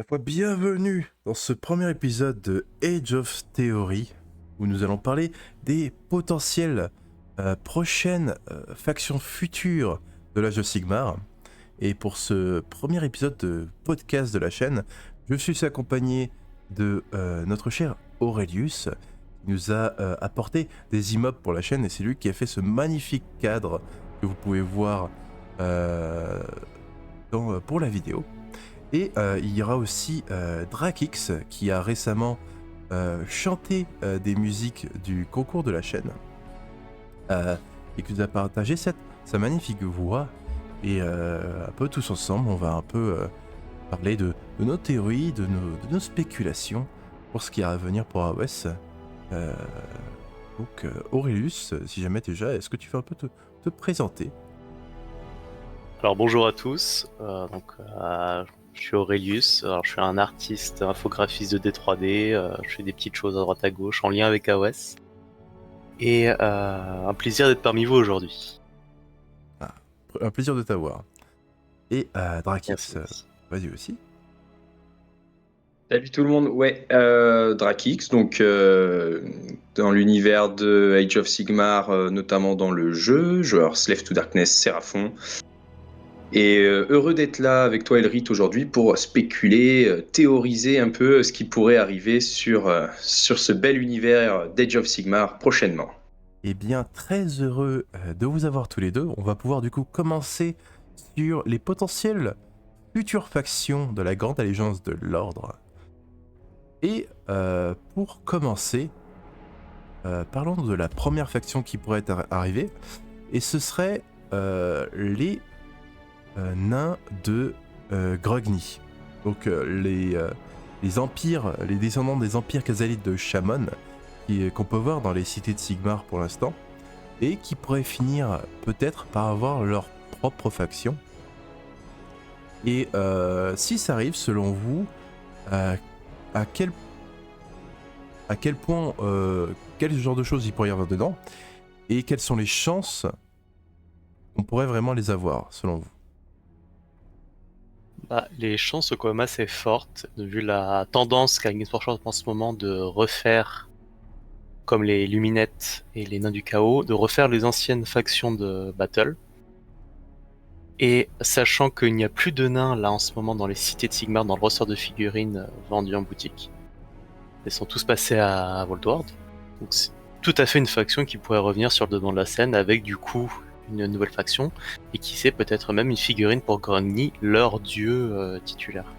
Ma foi, bienvenue dans ce premier épisode de Age of Theory, où nous allons parler des potentielles prochaines factions futures de l'Age of Sigmar. Et pour ce premier épisode de podcast de la chaîne, je suis accompagné de notre cher Aurelius, qui nous a apporté des immeubles pour la chaîne, et c'est lui qui a fait ce magnifique cadre que vous pouvez voir pour la vidéo. Et il y aura aussi Drakix qui a récemment chanté des musiques du concours de la chaîne et qui nous a partagé sa magnifique voix. Et un peu tous ensemble, on va un peu parler de nos théories, de nos spéculations pour ce qui a à venir pour AOS. Donc Aurelius, si jamais déjà, est-ce que tu veux un peu te présenter? Alors bonjour à tous, je suis Aurelius, alors, je suis un artiste infographiste de D3D, je fais des petites choses à droite à gauche en lien avec AOS. Et un plaisir d'être parmi vous aujourd'hui. Ah, un plaisir de t'avoir. Et Drakix, Merci. vas-y aussi. Salut tout le monde, ouais, Drakix, donc dans l'univers de Age of Sigmar, notamment dans le jeu, joueur Slave to Darkness Seraphon. Et heureux d'être là avec toi Elrit aujourd'hui pour spéculer, théoriser un peu ce qui pourrait arriver sur ce bel univers d'Age of Sigmar prochainement. Eh bien, très heureux de vous avoir tous les deux. On va pouvoir du coup commencer sur les potentielles futures factions de la Grande Allégeance de l'Ordre. Et pour commencer, parlons de la première faction qui pourrait arriver. Et ce serait les nains de Grogny. Donc les empires, les descendants des empires khazalites de Shamon, qu'on peut voir dans les cités de Sigmar pour l'instant, et qui pourraient finir peut-être par avoir leur propre faction. Et si ça arrive, selon vous, à quel point, quel genre de choses il pourrait y avoir dedans, et quelles sont les chances qu'on pourrait vraiment les avoir, selon vous? Les chances sont quand même assez fortes, vu la tendance qu'a Games Workshop en ce moment de refaire, comme les Luminettes et les Nains du Chaos, de refaire les anciennes factions de Battle. Et sachant qu'il n'y a plus de nains là en ce moment dans les cités de Sigmar, dans le ressort de figurines vendues en boutique, ils sont tous passés à Voldward. Donc c'est tout à fait une faction qui pourrait revenir sur le devant de la scène avec du coup une nouvelle faction, et qui sait peut-être même une figurine pour Grogny, leur dieu titulaire.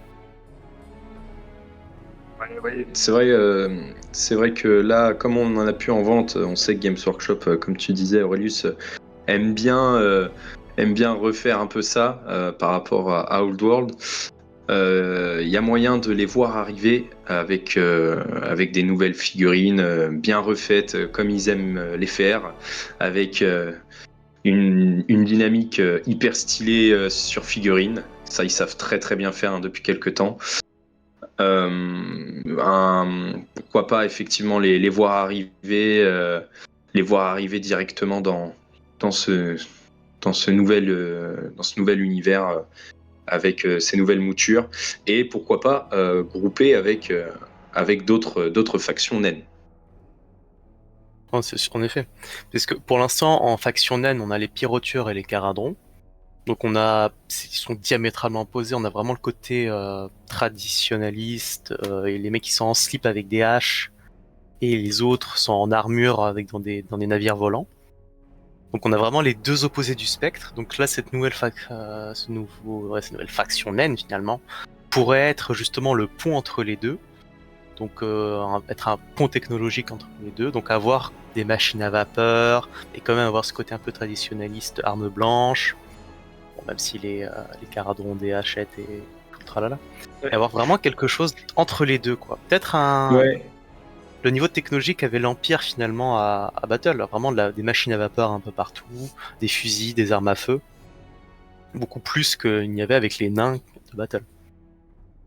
Ouais, c'est vrai que là, comme on en a plus en vente, on sait que Games Workshop, comme tu disais Aurelius, aime bien refaire un peu ça par rapport à Old World. Il y a moyen de les voir arriver avec des nouvelles figurines bien refaites comme ils aiment les faire, avec une dynamique hyper stylée sur figurines. Ça, ils savent très très bien faire depuis quelques temps. Pourquoi pas effectivement les voir arriver directement dans ce nouvel univers avec ces nouvelles moutures, et pourquoi pas grouper avec d'autres factions naines. Oh, en effet. Parce que pour l'instant, en faction naine, on a les Pyrotueurs et les Caradrons. Donc ils sont diamétralement opposés. On a vraiment le côté traditionnaliste, et les mecs qui sont en slip avec des haches, et les autres sont en armure dans des navires volants. Donc on a vraiment les deux opposés du spectre. Donc là, cette nouvelle faction naine finalement pourrait être justement le pont entre les deux. Donc être un pont technologique entre les deux. Donc avoir des machines à vapeur et quand même avoir ce côté un peu traditionnaliste, armes blanches. Bon, même si les Caradrons ont des hachettes et tout le tralala. Ouais. Et avoir vraiment quelque chose entre les deux, quoi. Peut-être le niveau technologique qu'avait l'Empire finalement à Battle, vraiment des machines à vapeur un peu partout, des fusils, des armes à feu, beaucoup plus qu'il n'y avait avec les nains de Battle.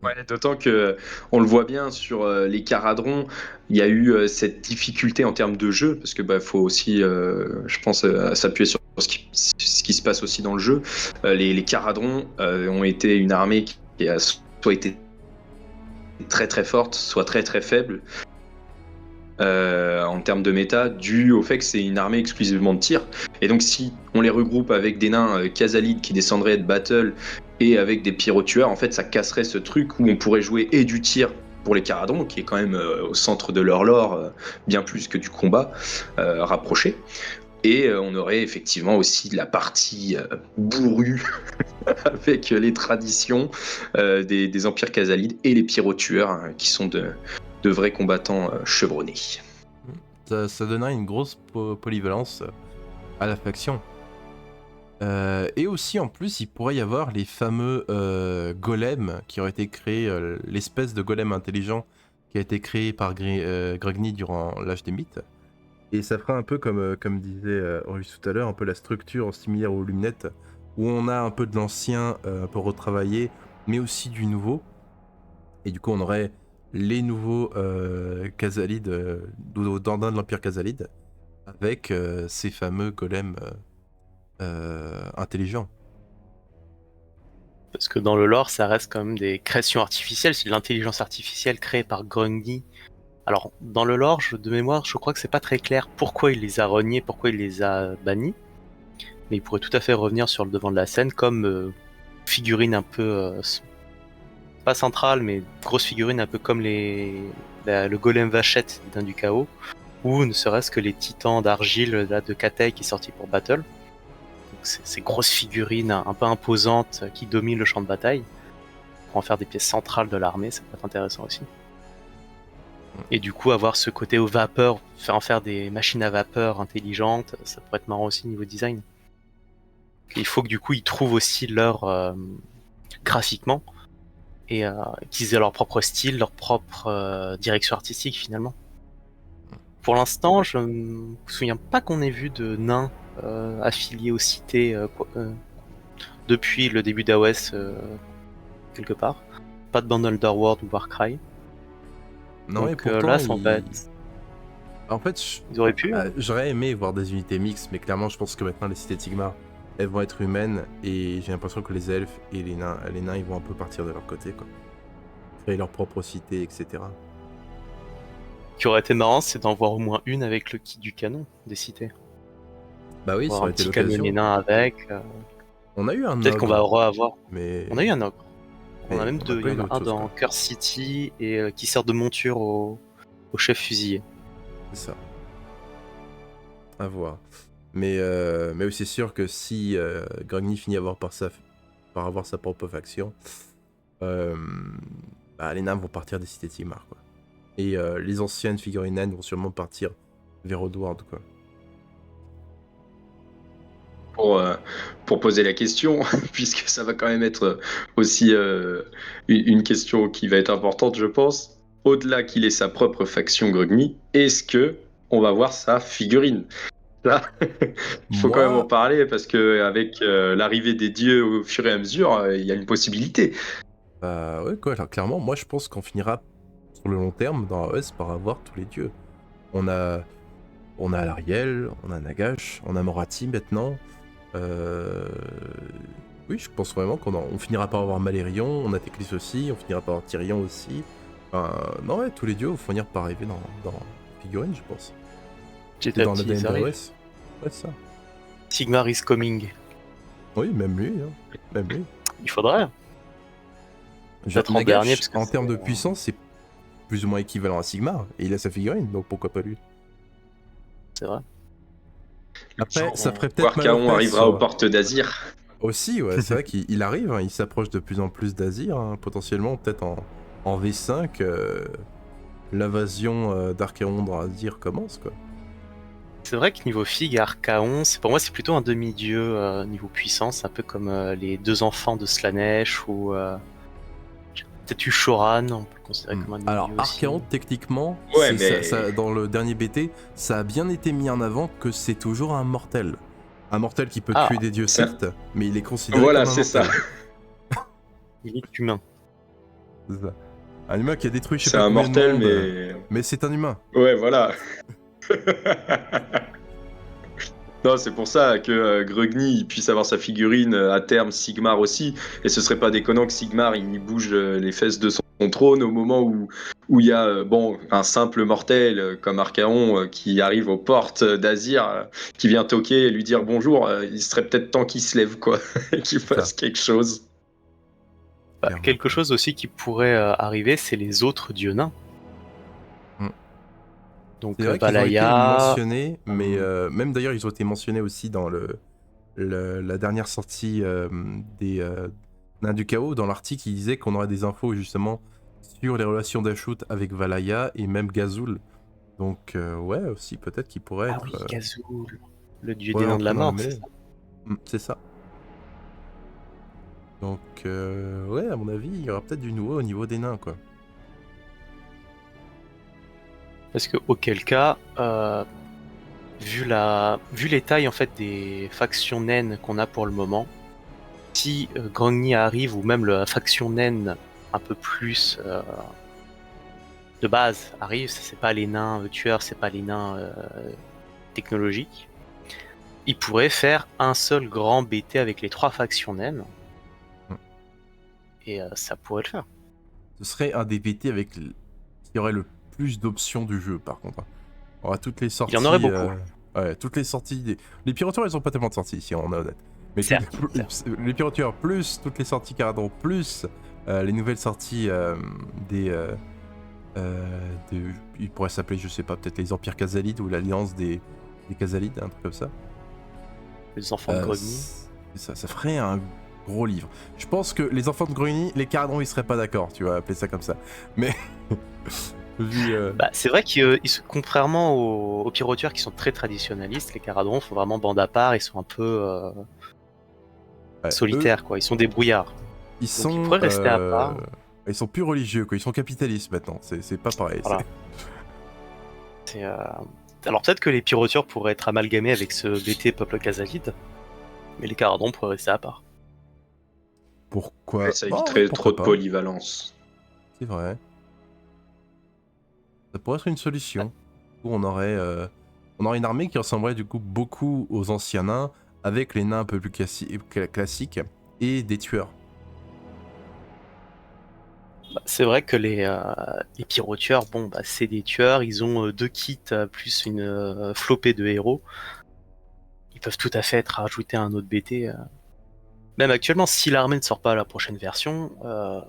Ouais, d'autant que on le voit bien sur les Caradrons, il y a eu cette difficulté en termes de jeu, parce que faut aussi, je pense, s'appuyer sur ce qui se passe aussi dans le jeu. Les Caradrons ont été une armée qui a soit été très très forte soit très très faible en termes de méta, dû au fait que c'est une armée exclusivement de tir. Et donc si on les regroupe avec des nains Khazalides qui descendraient de battle et avec des pyrotueurs, en fait ça casserait ce truc où on pourrait jouer et du tir pour les Caradons, qui est quand même au centre de leur lore, bien plus que du combat rapproché. Et on aurait effectivement aussi la partie bourrue avec les traditions des empires Khazalides et les pyrotueurs qui sont de vrais combattants chevronnés. Ça donnerait une grosse polyvalence à la faction. Et aussi en plus il pourrait y avoir les fameux golems qui auraient été créés, l'espèce de golem intelligent qui a été créé par Grogny durant l'âge des mythes. Et ça fera un peu comme disait Horus tout à l'heure, un peu la structure similaire aux lunettes, où on a un peu de l'ancien un peu retravaillé, mais aussi du nouveau. Et du coup on aurait les nouveaux Khazalides, dandins de l'Empire Khazalide, avec ces fameux golems intelligents. Parce que dans le lore, ça reste quand même des créations artificielles, c'est de l'intelligence artificielle créée par Grogny. Alors, dans le lore, de mémoire, je crois que c'est pas très clair pourquoi il les a reniés, pourquoi il les a bannis. Mais il pourrait tout à fait revenir sur le devant de la scène comme figurine un peu... pas centrale, mais grosse figurine un peu comme le golem vachette des Nains du Chaos, ou ne serait-ce que les titans d'argile là, de Katei qui est sorti pour Battle. Donc, ces grosses figurines un peu imposantes qui dominent le champ de bataille. Pour en faire des pièces centrales de l'armée, ça peut être intéressant aussi. Et du coup, avoir ce côté aux vapeurs, en faire des machines à vapeur intelligentes, ça pourrait être marrant aussi niveau design. Il faut que du coup, ils trouvent aussi leur graphiquement et qu'ils aient leur propre style, leur propre direction artistique finalement. Pour l'instant, je me souviens pas qu'on ait vu de nains affiliés aux cités depuis le début d'AOS quelque part. Pas de bande Underworld ou Warcry. Non, donc et pourtant, là, ça va être... En fait, Ils auraient pu. j'aurais aimé voir des unités mixtes, mais clairement, je pense que maintenant, les cités de Sigmar, elles vont être humaines, et j'ai l'impression que les elfes et les nains, ils vont un peu partir de leur côté, quoi. Créer leur propre cité, etc. Ce qui aurait été marrant, c'est d'en voir au moins une avec le kit du canon des cités. Bah oui, ça Voir aurait un été petit canonnier l'occasion. nain avec. On a eu un Peut-être qu'on va ogre, reavoir. mais... On a eu un ogre. On Mais a même on a deux. pas Il eu y en a d'autre un chose, dans quoi. Curse City et qui sert de monture au chef fusillé. C'est ça. À voir. Mais oui, c'est sûr que si Grogny finit par avoir sa propre faction, bah, les nains vont partir des cités de Sigmar, quoi. Et les anciennes figurines naines vont sûrement partir vers Oddworld, quoi. Pour poser la question, puisque ça va quand même être aussi une question qui va être importante, je pense. Au-delà qu'il ait sa propre faction Grogny, est-ce que on va voir sa figurine? Là, il faut quand même en Moi, parler parce que avec l'arrivée des dieux au fur et à mesure, il y a une possibilité. bah ouais, quoi, alors, clairement, moi je pense qu'on finira sur le long terme dans AOS par avoir tous les dieux. On a Alariel, on a Nagash, on a Morathi maintenant. Oui, je pense vraiment on finira par avoir Malérion, on a Teclis aussi, on finira par avoir Tyrion aussi. Enfin, non, ouais, tous les dieux vont finir par arriver dans figurine, je pense. Petit Et à dans petit, l'ADN ils arrivent. d'AOS. Ouais, c'est ça. Sigmar is coming. Oui, même lui, hein. Même lui. Il faudrait. Peut-être en Nagash, dernier, parce que en termes de c'est- puissance, c'est plus ou moins équivalent à Sigmar, et il a sa figurine, donc pourquoi pas lui. C'est vrai. Après, ça ferait peut-être mal aux Warcaon fesses arrivera aux portes d'Azir. Aussi, ouais, c'est vrai qu'il arrive, hein, il s'approche de plus en plus d'Azir, hein, potentiellement, peut-être en V5, l'invasion d'Archaon dans Azir commence, quoi. C'est vrai que niveau Fig et Archaon, pour moi c'est plutôt un demi-dieu niveau puissance, un peu comme les deux enfants de Slanesh ou peut-être Ushoran, on peut le considérer comme un demi-dieu Alors, aussi. Archaon, techniquement, Ouais, mais- dans le dernier BT, ça a bien été mis en avant que c'est toujours un mortel. Un mortel qui peut tuer des dieux, ça- certes, mais il est considéré Voilà, comme un c'est mortel. ça. Il est humain. C'est ça. Un humain qui a détruit je sais C'est pas un combien de mortel, monde, mais c'est un humain. ouais, voilà. Non, c'est pour ça que Grogny puisse avoir sa figurine à terme Sigmar aussi, et ce serait pas déconnant que Sigmar il bouge les fesses de son son trône au moment où il y a un simple mortel comme Archaon qui arrive aux portes d'Azir, qui vient toquer et lui dire bonjour, il serait peut-être temps qu'il se lève, quoi, et qu'il fasse quelque chose. Clairement, Quelque clairement. chose aussi qui pourrait arriver, c'est les autres dieux nains. Mm. Donc C'est vrai qu'ils ont été Valaya, mentionnés, mais même d'ailleurs, ils ont été mentionnés aussi dans la dernière sortie des Nains du Chaos. Dans l'article, il disait qu'on aurait des infos justement sur les relations d'Ashut avec Valaya et même Gazul. Donc, ouais, aussi, peut-être qu'il pourrait ah être. oui, Gazul, le dieu Ouais, des nains de la entré dans le mort, c'est mêlée. ça. C'est ça. Donc, ouais, à mon avis, il y aura peut-être du nouveau au niveau des nains, quoi. Parce que auquel cas, vu les tailles en fait des factions naines qu'on a pour le moment, si Grogny arrive ou même la faction naine un peu plus de base arrive, c'est pas les nains tueurs, c'est pas les nains technologiques, il pourrait faire un seul grand BT avec les 3 factions naines. Mm. Et ça pourrait le faire. Ce serait un des PT avec qui aurait le plus d'options du jeu, par contre. On aura toutes les sorties. Il y en aurait beaucoup. Ouais, toutes les sorties. Les Pirates, ils ont pas tellement de sorties, si on est honnête. Mais Certes. les Pirates, plus toutes les sorties Caradon, plus les nouvelles sorties il pourrait s'appeler, je sais pas, peut-être les Empires Khazalides ou l'Alliance des Khazalides, un truc comme ça. Les enfants de Grogny. Ça ferait un gros livre. Je pense que les enfants de Grogny, les Caradons, ils seraient pas d'accord, tu vois, appeler ça comme ça. Mais vu, C'est vrai contrairement aux pirotueurs qui sont très traditionnalistes, les Caradons font vraiment bande à part, ils sont un peu ouais, solitaires, quoi. Ils sont des brouillards. ils sont, pourraient rester à part. Ils sont plus religieux, quoi. Ils sont capitalistes maintenant. C'est pas pareil. Voilà. Alors peut-être que les pirotueurs pourraient être amalgamés avec ce BT peuple Khazalide, mais les Caradons pourraient rester à part. Pourquoi Ça Bon, éviterait pourquoi trop de pas. polyvalence. C'est vrai. Ça pourrait être une solution. Où on aurait une armée qui ressemblerait du coup beaucoup aux anciens nains, avec les nains un peu plus classiques et des tueurs. C'est vrai que les pirotueurs, c'est des tueurs, ils ont 2 kits plus une flopée de héros. Ils peuvent tout à fait être rajoutés à un autre BT. Même actuellement, si l'armée ne sort pas à la prochaine version, on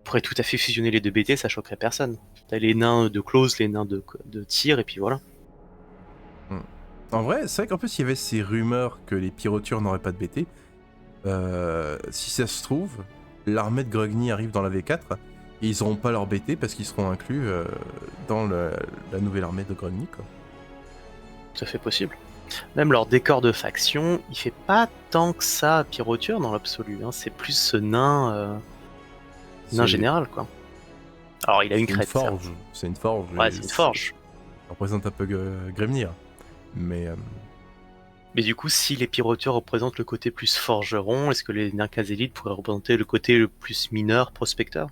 pourrait tout à fait fusionner les 2 BT, ça choquerait personne. T'as les nains de close, les nains de tir, et puis voilà. En vrai, c'est vrai qu'en plus il y avait ces rumeurs que les pirotueurs n'auraient pas de BT. Si ça se trouve, l'armée de Grogny arrive dans la V4 et ils n'auront pas leur BT parce qu'ils seront inclus dans la nouvelle armée de Grogny, quoi. Ça fait possible. Même leur décor de faction, il fait pas tant que ça pirotueur dans l'absolu. Hein. C'est plus ce nain général, quoi. Alors il a une crête. Forge. C'est une forge. Ouais, c'est une forge. Ça représente un peu Grimnir. Mais Mais du coup, si les pirotueurs représentent le côté plus forgeron, est-ce que les nains Khazalides pourraient représenter le côté le plus mineur, prospecteur?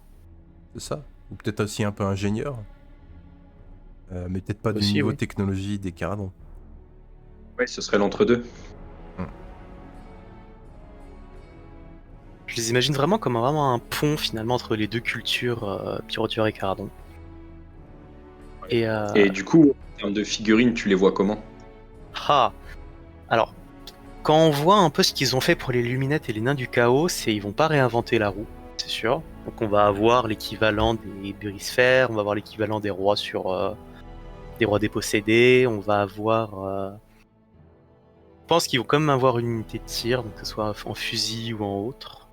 c'est ça. Ou peut-être aussi un peu ingénieur. Mais peut-être pas du Aussi, niveau oui. technologie des Caradons. Ouais, ce serait l'entre-deux. Je les imagine vraiment comme vraiment un pont finalement entre les deux cultures, pirotueur et Caradon. Et du coup, en termes de figurines, tu les vois comment? Alors, quand on voit un peu ce qu'ils ont fait pour les Luminettes et les Nains du Chaos, ils vont pas réinventer la roue, c'est sûr. Donc on va avoir l'équivalent des Burisphères, on va avoir l'équivalent des rois des rois dépossédés, on va avoir... Je pense qu'ils vont quand même avoir une unité de tir, donc que ce soit en fusil ou en autre.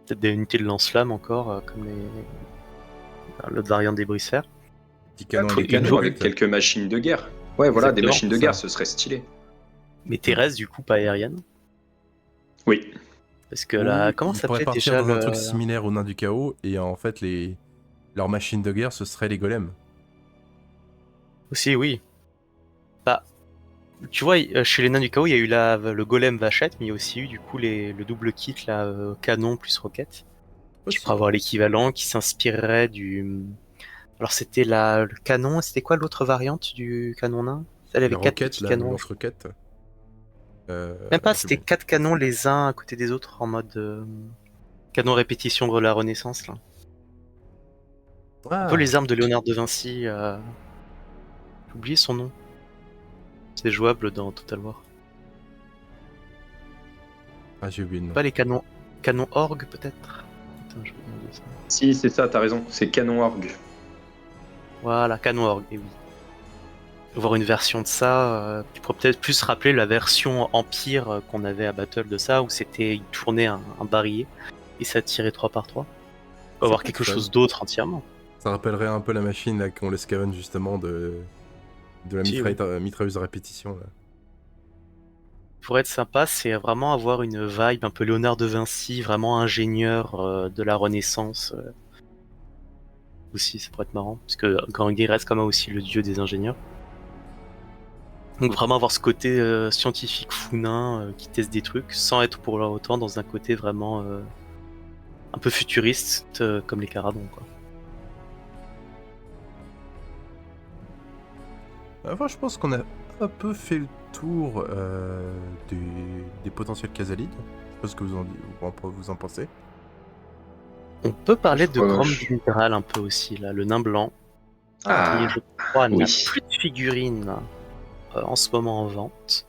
Peut-être des unités de lance-flamme encore, comme l'autre variante des Burisphères. Petit canon Des canons avec quelques machines de guerre. Ouais, voilà, des Exactement, machines de ça. guerre, ce serait stylé. Mais terrestre, du coup, pas aérienne. Oui. Parce que là, comment ils ça pourraient s'appelait partir déjà dans un truc similaire aux Nains du Chaos et en fait leurs machines de guerre ce seraient les golems. Aussi, oui. Bah, tu vois, chez les Nains du Chaos, il y a eu le golem vachette, mais il y a aussi eu du coup le double kit, là, canon plus roquette. Tu pourrais avoir l'équivalent qui s'inspirerait du... Alors c'était le canon, c'était quoi l'autre variante du canon nain? Elle avait 4 petits canons. Lance-roquette. Même pas, c'était 4 canons les uns à côté des autres en mode canon répétition de la Renaissance là. Un peu les armes de Léonard de Vinci. J'ai oublié son nom. C'est jouable dans Total War. Ah, j'ai oublié le nom. Pas les canons orgue peut-être. Putain, je vais demander ça. Si, c'est ça, t'as raison. C'est Canon Org. Voilà, canon orgue, et oui. Voir une version de ça, tu pourrais peut-être plus rappeler la version Empire qu'on avait à Battle de ça, où c'était, il tournait un barillet et ça tirait 3 par 3. On va avoir pas quelque fun. chose d'autre entièrement. Ça rappellerait un peu la machine là qu'on laisse Caven justement de la Si, mitrailleuse à répétition. Là. Pour être sympa, c'est vraiment avoir une vibe un peu Léonard de Vinci, vraiment ingénieur de la Renaissance. Aussi, ça pourrait être marrant, parce que Gangui reste quand même aussi le dieu des ingénieurs. Donc vraiment avoir ce côté scientifique founin qui teste des trucs, sans être pour autant dans un côté vraiment un peu futuriste comme les Caradons, quoi. Enfin, je pense qu'on a un peu fait le tour des potentiels Casalides. Je sais pas ce que vous en pensez. On peut parler de crois- Grom Mineral un peu aussi, là, le nain blanc, qui, je crois, n'a oui. plus de figurines en ce moment en vente.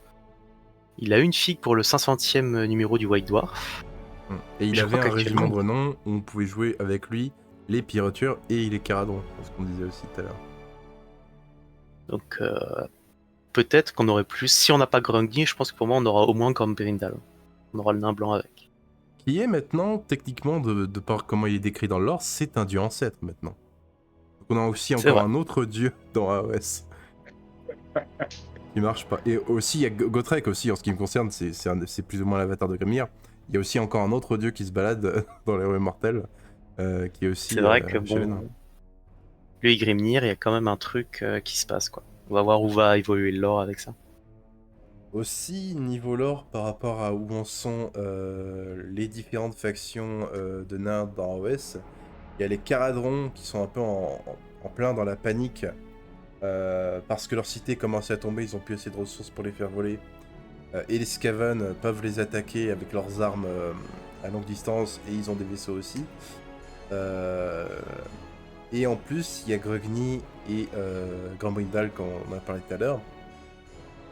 Il a une figue pour le 500e numéro du White Dwarf. Et il Je avait crois un régiment qu'actuellement- de renom où on pouvait jouer avec lui les Piratures et les Caradons, c'est ce qu'on disait aussi tout à l'heure. Donc peut-être qu'on aurait plus... Si on n'a pas Grungy, je pense que pour moi on aura au moins Grom Brindal. On aura le nain blanc avec. Qui est maintenant, techniquement, de par comment il est décrit dans le lore, c'est un dieu ancêtre maintenant. Donc on a aussi C'est encore vrai. un autre dieu dans AOS. Qui marche pas. Et aussi, il y a Gotrek aussi, en ce qui me concerne, c'est plus ou moins l'avatar de Grimnir. Il y a aussi encore un autre dieu qui se balade dans les rues mortelles, qui est aussi C'est vrai que chez les nains. bon... Lui et Grimnir, il y a quand même un truc qui se passe, quoi. On va voir où va évoluer le lore avec ça. Aussi, niveau lore, par rapport à où en sont les différentes factions de nains dans AOS, il y a les Caradrons qui sont un peu en plein dans la panique parce que leur cité commençait à tomber, ils ont plus assez de ressources pour les faire voler. Et les Skaven peuvent les attaquer avec leurs armes à longue distance et ils ont des vaisseaux aussi. Et en plus, il y a Grugny et Grand Brindal, comme on a parlé tout à l'heure,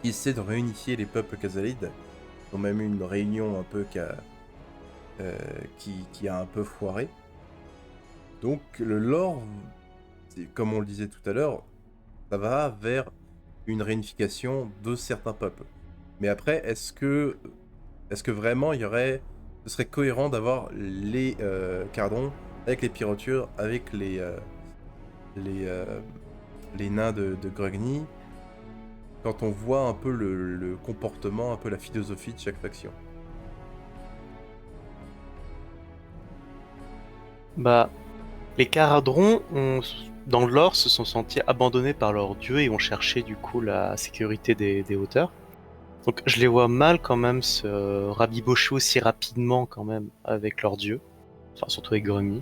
qui essaient de réunifier les peuples Khazalides. Ils ont même eu une réunion un peu qui a un peu foiré. Donc le lore, comme on le disait tout à l'heure, ça va vers une réunification de certains peuples. Mais après, est-ce que vraiment ce serait cohérent d'avoir les Cardons avec les Piratures, avec les nains de Grugny, quand on voit un peu le comportement, un peu la philosophie de chaque faction? Bah, les Caradrons, dans le lore, se sont sentis abandonnés par leur dieu et ont cherché du coup la sécurité des hauteurs. Donc je les vois mal quand même se rabibocher aussi rapidement quand même avec leur dieu. Enfin, surtout avec Grummy.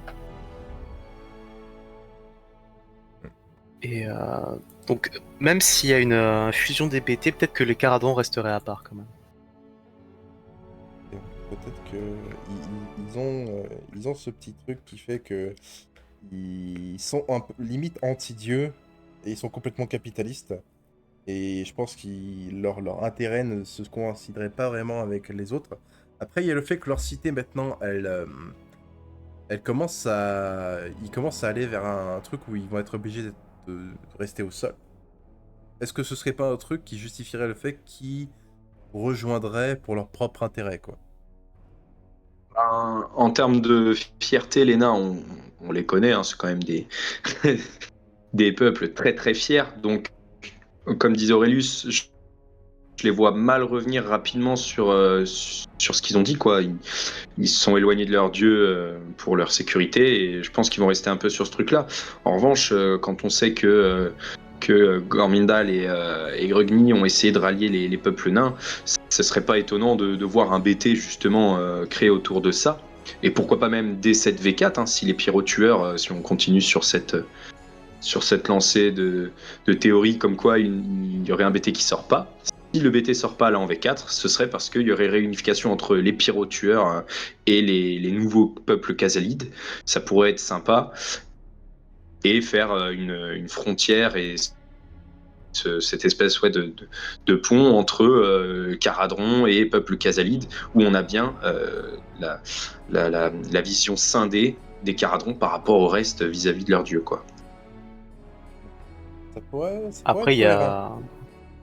Et donc, même s'il y a une fusion des BT, peut-être que les Caradrons resteraient à part quand même. Peut-être ils ont ce petit truc qui fait que ils sont un peu limite anti-dieu et ils sont complètement capitalistes. Et je pense que leur intérêt ne se coïnciderait pas vraiment avec les autres. Après, il y a le fait que leur cité maintenant, ils commencent à aller vers un truc où ils vont être obligés de rester au sol. Est-ce que ce serait pas un truc qui justifierait le fait qu'ils rejoindraient pour leur propre intérêt, quoi? En termes de fierté, les nains, on les connaît, hein, c'est quand même des, des peuples très très fiers. Donc, comme disait Aurelius, je les vois mal revenir rapidement sur ce qu'ils ont dit, quoi. Ils se sont éloignés de leur dieu pour leur sécurité et je pense qu'ils vont rester un peu sur ce truc-là. En revanche, quand on sait que Gormindal et Grugny ont essayé de rallier les peuples nains, ce serait pas étonnant de voir un BT justement créé autour de ça. Et pourquoi pas même dès cette V4, hein, si les pyro-tueurs, si on continue sur cette lancée de théorie comme quoi il y aurait un BT qui sort pas. Si le BT sort pas là en V4, ce serait parce qu'il y aurait réunification entre les pyro-tueurs et les nouveaux peuples Khazalides. Ça pourrait être sympa. et faire une frontière et cette espèce de pont entre Caradron et peuple Khazalid, où on a bien la vision scindée des Caradron par rapport au reste vis-à-vis de leur dieu, quoi. Ça pourrait Après, être cohérent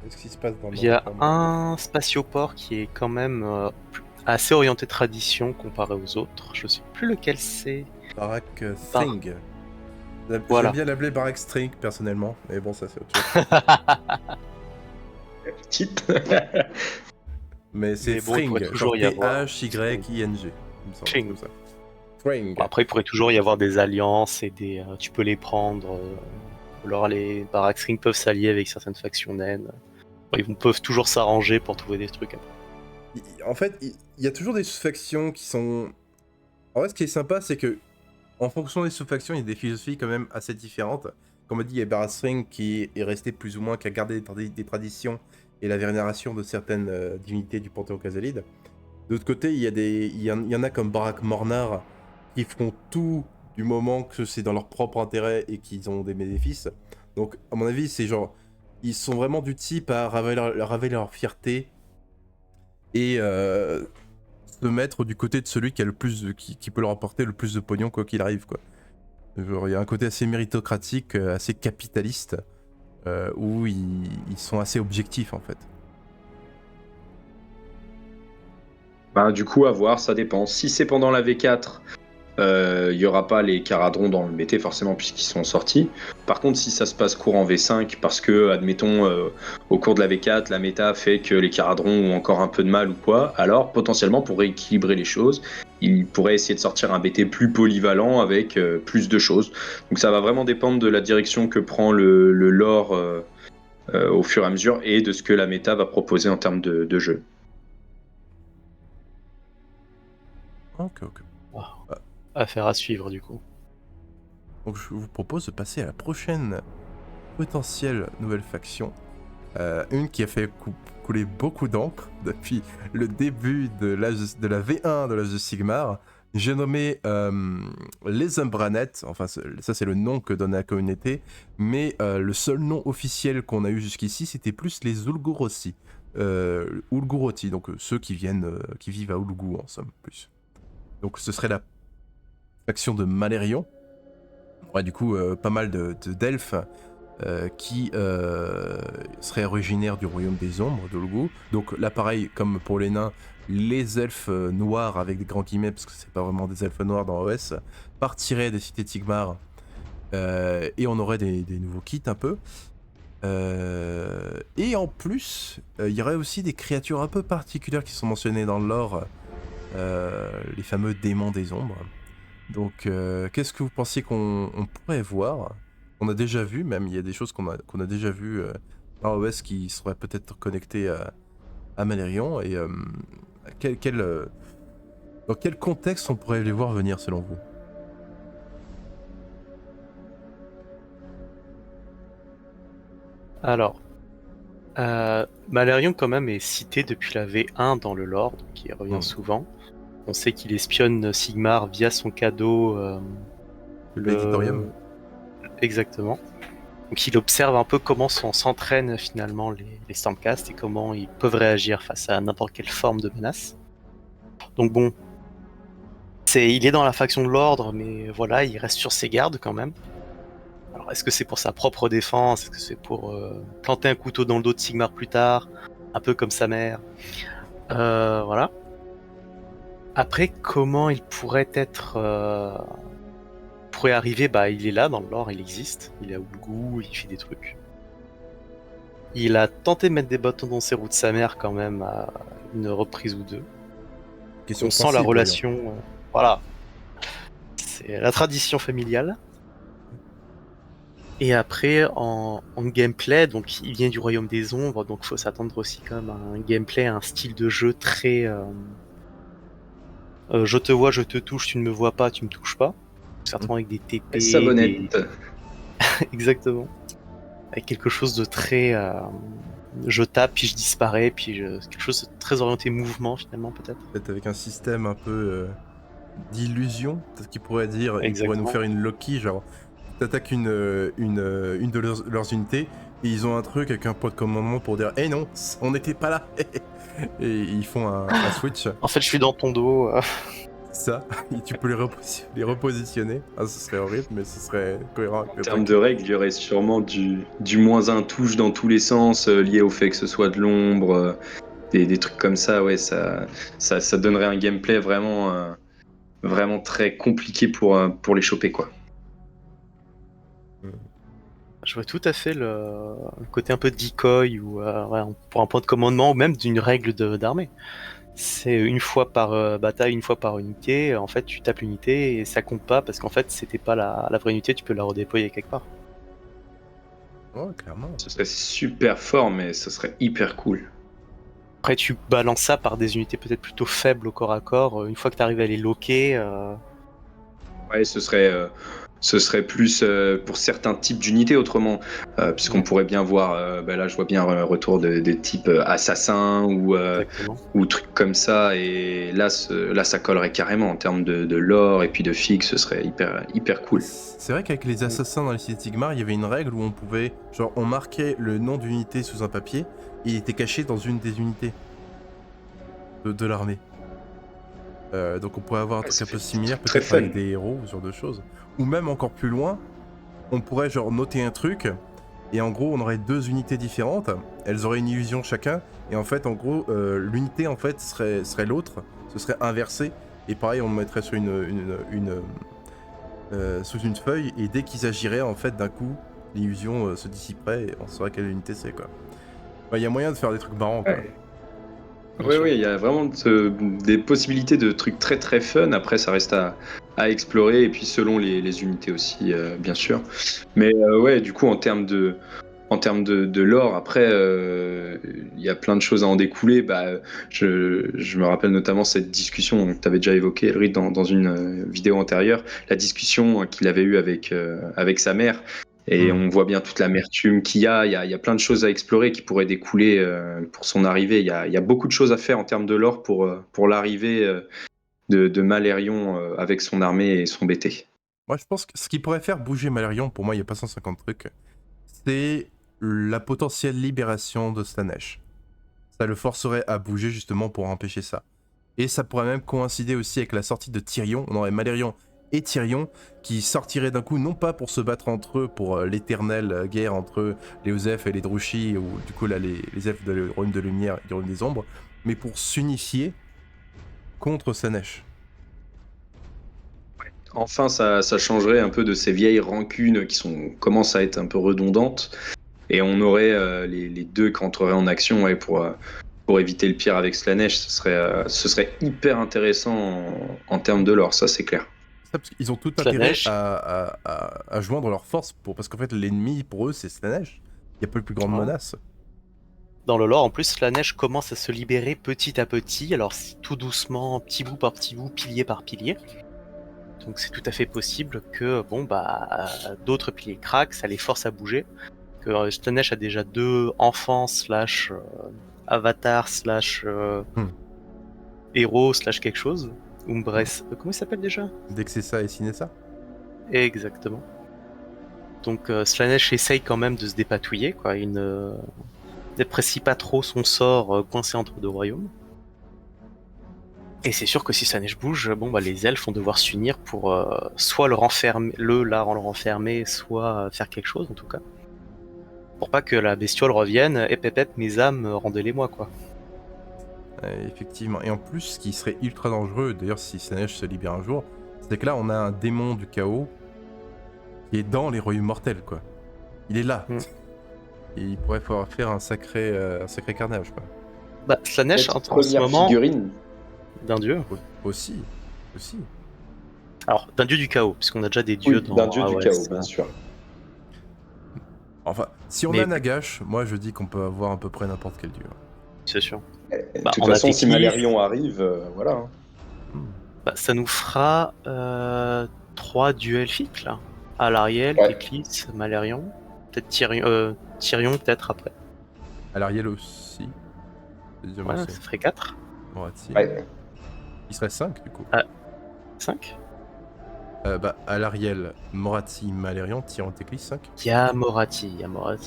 avec ce qui se passe dans il y a dans le- un spatioport qui est quand même assez orienté tradition comparé aux autres. Je sais plus lequel c'est. Barak String. Voilà. J'aime bien l'appeler Barak String personnellement, mais bon, ça c'est autre chose. Petite. Mais c'est Mais bon, il pourrait Thring, toujours genre y avoir. T-H-Y-I-N-G, il me semble, Thring. comme ça. Thring. Bon, après, il pourrait toujours y avoir des alliances et des. Tu peux les prendre. Alors, les Barak String peuvent s'allier avec certaines factions naines. Peuvent toujours s'arranger pour trouver des trucs. En fait, il y a toujours des sous-factions qui sont... En vrai, ce qui est sympa, c'est que en fonction des sous-factions, il y a des philosophies quand même assez différentes. Comme on dit, il y a Barak String qui est resté plus ou moins, qui a gardé des traditions et la vénération de certaines divinités du Panthéon Khazalid. D'autre côté, il y en a comme Barak Mornar qui font tout du moment que c'est dans leur propre intérêt et qu'ils ont des bénéfices. Donc, à mon avis, c'est genre... Ils sont vraiment du type à raver leur fierté et se mettre du côté de celui qui a le plus qui peut leur apporter le plus de pognon quoi qu'il arrive, quoi. Genre, il y a un côté assez méritocratique, assez capitaliste, où ils sont assez objectifs en fait. Bah, du coup, à voir, ça dépend. Si c'est pendant la V4, il n'y aura pas les Caradrons dans le BT forcément puisqu'ils sont sortis. Par contre, si ça se passe courant V5, parce que, admettons, au cours de la V4, la méta fait que les Caradrons ont encore un peu de mal ou quoi, alors potentiellement pour rééquilibrer les choses, il pourrait essayer de sortir un BT plus polyvalent avec plus de choses. Donc ça va vraiment dépendre de la direction que prend le lore au fur et à mesure et de ce que la méta va proposer en termes de jeu. Ok. Affaire à suivre, du coup. Donc je vous propose de passer à la prochaine potentielle nouvelle faction. Une qui a fait couler beaucoup d'encre depuis le début de la V1 de l'âge de Sigmar. J'ai nommé les Umbranet, enfin ça c'est le nom que donne la communauté, mais le seul nom officiel qu'on a eu jusqu'ici c'était plus les Ulguroti. Ulguroti, donc ceux qui vivent à Ulgu en somme plus. Donc ce serait la faction de Malérion. Ouais, du coup, pas mal d'elfes qui seraient originaires du royaume des ombres d'Ulgu. Donc là, pareil, comme pour les nains, les elfes noirs, avec des grands guillemets, parce que c'est pas vraiment des elfes noirs dans OS, partiraient des cités de Sigmar et on aurait des nouveaux kits un peu. Et en plus, il y aurait aussi des créatures un peu particulières qui sont mentionnées dans le lore, les fameux démons des ombres. Donc, qu'est-ce que vous pensiez qu'on pourrait voir? On a déjà vu, même, il y a des choses qu'on a déjà vues dans OS qui seraient peut-être connectées à Malérion. Et dans quel contexte on pourrait les voir venir, selon vous? Alors, Malérion quand même est cité depuis la V1 dans le lore, donc il revient souvent. On sait qu'il espionne Sigmar via son cadeau. Le Editorium. Exactement. Donc il observe un peu comment s'entraînent finalement les Stormcast et comment ils peuvent réagir face à n'importe quelle forme de menace. Donc bon, il est dans la faction de l'ordre, mais voilà, il reste sur ses gardes quand même. Alors est-ce que c'est pour sa propre défense? Est-ce que c'est pour planter un couteau dans le dos de Sigmar plus tard? Un peu comme sa mère. Voilà. Après, comment il pourrait être... pourrait arriver, bah il est là dans le lore, il existe. Il est à Ulgu, il fait des trucs. Il a tenté de mettre des bâtons dans ses roues de sa mère quand même à une reprise ou deux. On sent la relation... voilà. C'est la tradition familiale. Et après, en gameplay, donc il vient du royaume des ombres, donc faut s'attendre aussi quand même à un gameplay, un style de jeu très... je te vois, je te touche, tu ne me vois pas, tu me touches pas. Certainement avec des TP... Savonnette. Exactement. Avec quelque chose de très... je tape, puis je disparais, puis quelque chose de très orienté mouvement finalement peut-être. Peut-être avec un système un peu d'illusion, peut-être qu'il pourrait dire, il pourrait Exactement. nous faire une Loki, genre t'attaques une de leurs unités et ils ont un truc avec un point de commandement pour dire non, on n'était pas là. Et ils font un switch. En fait, je suis dans ton dos. Ça, et tu peux les repositionner. Ah, ce serait horrible, mais ce serait cohérent avec En le termes truc. de règles, il y aurait sûrement du -1 touche dans tous les sens, lié au fait que ce soit de l'ombre, des trucs comme ça, ouais, ça donnerait un gameplay vraiment très compliqué pour les choper, quoi. Je vois tout à fait le côté un peu decoy ou ouais, pour un point de commandement ou même d'une règle d'armée. C'est une fois par bataille, une fois par unité. En fait, tu tapes l'unité et ça compte pas parce qu'en fait, c'était pas la vraie unité, tu peux la redéployer quelque part. Ouais, clairement. Ce serait super fort, mais ce serait hyper cool. Après, tu balances ça par des unités peut-être plutôt faibles au corps à corps. Une fois que tu arrives à les loquer, Ouais, ce serait plus pour certains types d'unités autrement, puisqu'on Ouais. pourrait bien voir, là je vois bien un retour de type assassin Exactement. ou trucs comme ça, et là, là ça collerait carrément en termes de lore et puis de figue, ce serait hyper cool. C'est vrai qu'avec les assassins dans les Cités de Sigmar, il y avait une règle où on pouvait, genre, on marquait le nom d'unité sous un papier et il était caché dans une des unités de l'armée. Donc on pourrait avoir un Ouais, truc ça un peu fait similaire, très peut-être avec fun. des héros ou ce genre de choses. Ou même encore plus loin, on pourrait genre noter un truc et en gros on aurait deux unités différentes, elles auraient une illusion chacun et en fait en gros l'unité en fait serait l'autre, ce serait inversé et pareil on le mettrait sur sous une feuille et dès qu'ils agiraient en fait d'un coup l'illusion se dissiperait et on saurait quelle unité c'est quoi. Il y a moyen de faire des trucs marrants quoi. Ouais. Oui, il y a vraiment des possibilités de trucs très très fun. Après, ça reste à explorer, et puis selon les unités aussi, bien sûr. Mais ouais, du coup, en termes de lore, après, il y a plein de choses à en découler. Bah, je me rappelle notamment cette discussion que tu avais déjà évoquée, Elrid, dans une vidéo antérieure, la discussion qu'il avait eue avec sa mère. Et on voit bien toute l'amertume qu'il y a. Il y a plein de choses à explorer qui pourraient découler pour son arrivée. Il y a beaucoup de choses à faire en termes de lore pour l'arrivée de Malérion avec son armée et son BT. Moi je pense que ce qui pourrait faire bouger Malérion, pour moi il y a pas 150 trucs, c'est la potentielle libération de Slaanesh. Ça le forcerait à bouger justement pour empêcher ça. Et ça pourrait même coïncider aussi avec la sortie de Tyrion. On aurait Malérion et Tyrion qui sortiraient d'un coup, non pas pour se battre entre eux pour l'éternelle guerre entre les Osef et les Drushi, ou du coup là les elfes de Royaume de Lumière et du Royaume des Ombres, mais pour s'unifier contre Slaanesh. Enfin, ça changerait un peu de ces vieilles rancunes commencent à être un peu redondantes. Et on aurait les deux qui entreraient en action, ouais, pour éviter le pire avec Slaanesh. Ce serait hyper intéressant en termes de lore, ça c'est clair. Ça, parce qu'ils ont tout intérêt Slaanesh. à joindre leurs forces, parce qu'en fait l'ennemi pour eux c'est Slaanesh. Il n'y a pas de plus grande Ouais. menace. Dans le lore, en plus, la neige commence à se libérer petit à petit, alors tout doucement, petit bout par petit bout, pilier par pilier. Donc c'est tout à fait possible que d'autres piliers craquent, ça les force à bouger. Que Slaanesh a déjà 2 enfants slash avatar slash héros slash quelque chose. Umbress, comment il s'appelle déjà? Dès que c'est ça et Sinessa. Exactement. Donc Slaanesh essaye quand même de se dépatouiller, quoi. Il n'apprécie pas trop son sort coincé entre deux royaumes. Et c'est sûr que si Slaanesh bouge, les elfes vont devoir s'unir pour soit le renfermer, soit faire quelque chose en tout cas. Pour pas que la bestiole revienne, et pépette mes âmes, rendez-les-moi quoi. Effectivement. Et en plus, ce qui serait ultra dangereux, d'ailleurs si Slaanesh se libère un jour, c'est que là on a un démon du chaos qui est dans les royaumes mortels quoi. Il est là. Et il pourrait falloir faire un sacré carnage quoi. Slaanesh en ce Première moment figurine. d'un dieu. Aussi. Alors d'un dieu du chaos, puisqu'on a déjà des dieux dans d'un dieu du AOS, chaos, bien sûr. Enfin, si on Mais- a Nagash, moi je dis qu'on peut avoir à peu près n'importe quel dieu. C'est sûr. De Bah, toute on a façon, si Tekis. Malérion arrive, voilà. Hein. Ça nous fera 3 dieux elfiques là. Alariel, Ouais. Teklis, Malérion, peut-être Tyrion peut-être après. Alariel aussi. Ouais, ça ferait 4. Moratti. Ouais. Il serait 5 du coup. 5. À l'Ariel, Moratti, Malérion, Tyran, Teclis, 5. Il y a Moratti,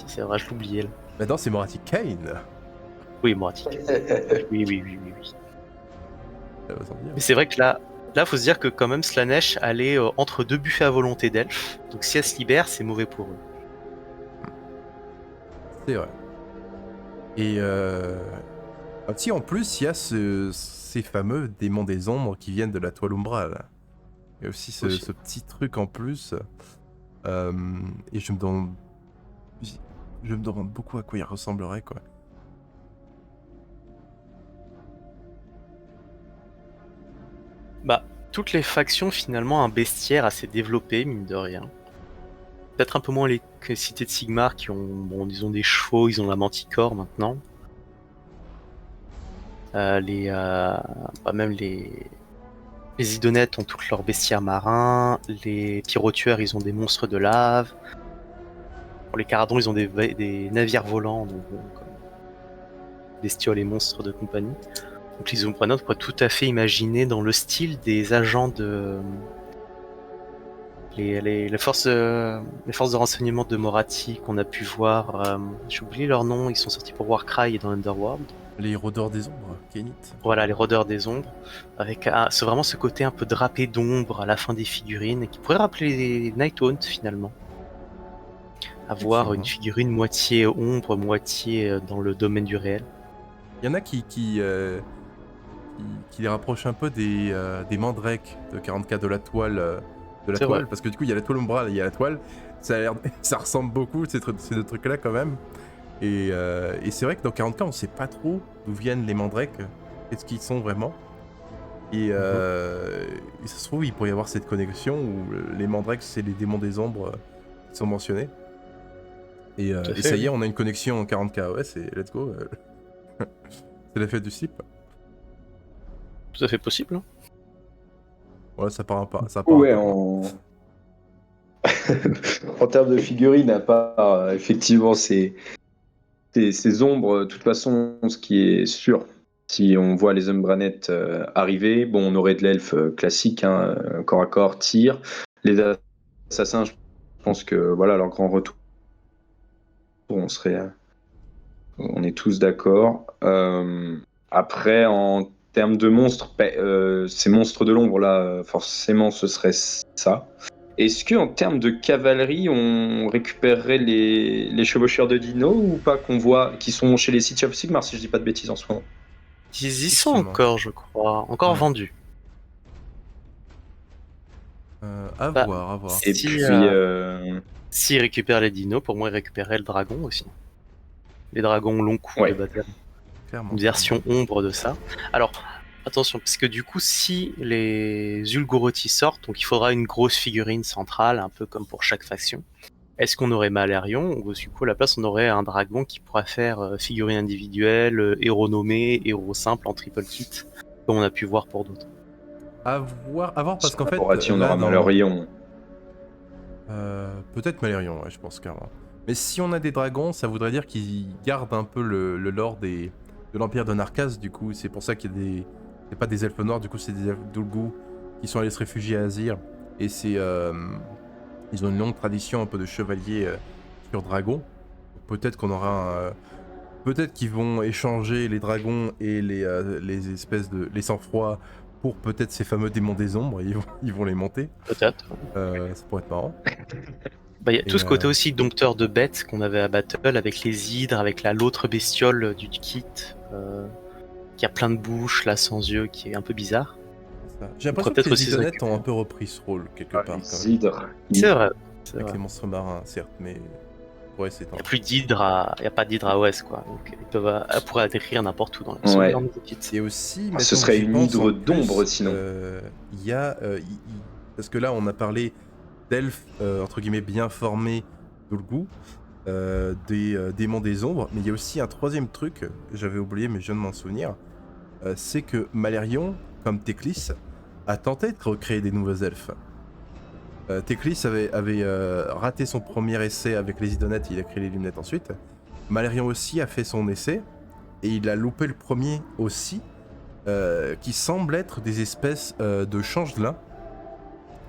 c'est vrai, je l'oubliais là. Maintenant, c'est Moratti Kane. Oui, Moratti. Oui. Ça va sans dire. Mais c'est vrai que là, faut se dire que quand même Slanesh allait entre deux buffets à volonté d'elfes. Donc si elle se libère, c'est mauvais pour eux. C'est vrai. Et si en plus, il y a ces fameux démons des ombres qui viennent de la toile umbrale. Il y a aussi ce petit truc en plus. Et je me demande beaucoup à quoi il ressemblerait, quoi. Bah, toutes les factions finalement un bestiaire assez développé, mine de rien. Peut-être un peu moins les cités de Sigmar qui ont, ils ont des chevaux, ils ont la manticore maintenant. Même les idonettes ont tous leurs bestiaires marins. Les pyrotueurs, ils ont des monstres de lave. Pour les caradons, ils ont des navires volants, donc comme bestioles et monstres de compagnie. Donc les Umbranotes, on pourrait tout à fait imaginer dans le style des agents de les forces de renseignement de Moratti qu'on a pu voir. J'ai oublié leur nom, ils sont sortis pour Warcry et dans Underworld. Les rôdeurs des ombres, Kenit. Voilà, les rôdeurs des ombres, avec c'est vraiment ce côté un peu drapé d'ombre à la fin des figurines, qui pourrait rappeler les Nighthaunt finalement. Avoir une figurine moitié ombre, moitié dans le domaine du réel. Il y en a qui les rapprochent un peu des mandrakes de 40K de la toile. Vrai. Parce que du coup, il y a la toile umbrale et il y a la toile. Ça ressemble beaucoup, ces deux trucs-là, quand même. Et c'est vrai que dans 40K, on sait pas trop d'où viennent les mandrakes, qu'est-ce qu'ils sont vraiment. Et ça se trouve, il pourrait y avoir cette connexion où les mandrakes, c'est les démons des ombres qui sont mentionnés. Et ça y est, on a une connexion en 40K. Ouais, c'est let's go. C'est la fête du slip. Tout à fait possible. Hein. Ouais, ça part pas. Ouais, en termes de figurines, à part effectivement ces ombres, de toute façon, ce qui est sûr, si on voit les Umbranettes arriver, bon, on aurait de l'elfe classique, hein, corps à corps, tir. Les assassins, je pense que voilà, leur grand retour, on est tous d'accord. Après, en termes de monstres, ces monstres de l'ombre là, forcément, ce serait ça. Est-ce qu'en termes de cavalerie, on récupérerait les chevaucheurs de Dino ou pas, qu'on voit, qui sont chez les City of Sigmar, si je dis pas de bêtises en ce moment? Ils y sont encore, je crois. Encore vendus. À voir. Et puis... S'ils récupèrent les dinos, pour moi, ils récupéreraient le dragon aussi. Les dragons long cou de bataille. Clairement. Une version ombre de ça. Alors, attention, parce que du coup, si les Ulgorothi sortent, donc il faudra une grosse figurine centrale, un peu comme pour chaque faction. Est-ce qu'on aurait Malérion, ou du coup, à la place, on aurait un dragon qui pourrait faire figurine individuelle, héros nommé, héros simple en triple kit, comme on a pu voir pour d'autres. À voir parce qu'en fait... on aura Malérion. Peut-être Malérion, ouais, je pense carrément. Mais si on a des dragons, ça voudrait dire qu'ils gardent un peu le lore de l'Empire de Narcas, du coup, c'est pour ça qu'il y a des... C'est pas des elfes noirs, du coup c'est des elfes d'Ulgu qui sont allés se réfugier à Azir. Et c'est... Ils ont une longue tradition un peu de chevalier sur dragon. Peut-être qu'on aura peut-être qu'ils vont échanger les dragons et les espèces de... les sang-froids pour peut-être ces fameux démons des ombres, ils vont les monter. Peut-être. Ça pourrait être marrant. Bah, y a tout ce côté aussi dompteur de bêtes qu'on avait à Battle avec les hydres, avec l'autre bestiole du kit qui a plein de bouches, là sans yeux, qui est un peu bizarre. J'ai l'impression que les idonettes ont un peu repris ce rôle quelque part. Les hydres. C'est vrai. Avec les monstres marins, certes, mais ouais, c'est. Il n'y a plus d'hydre, il y a pas d'hydre à Ouest, quoi. Donc elle pourrait atterrir n'importe où dans les kits. Et aussi, ce serait une hydre d'ombre sinon. Il y a parce que là on a parlé d'elfes entre guillemets bien formés d'Ulgu, des démons des ombres, mais il y a aussi un troisième truc, j'avais oublié mais je viens de m'en souvenir, c'est que Malérion, comme Teclis, a tenté de recréer des nouveaux elfes. Teclis avait raté son premier essai avec les idonettes, il a créé les lunettes ensuite. Malérion aussi a fait son essai, et il a loupé le premier aussi, qui semble être des espèces de changelins,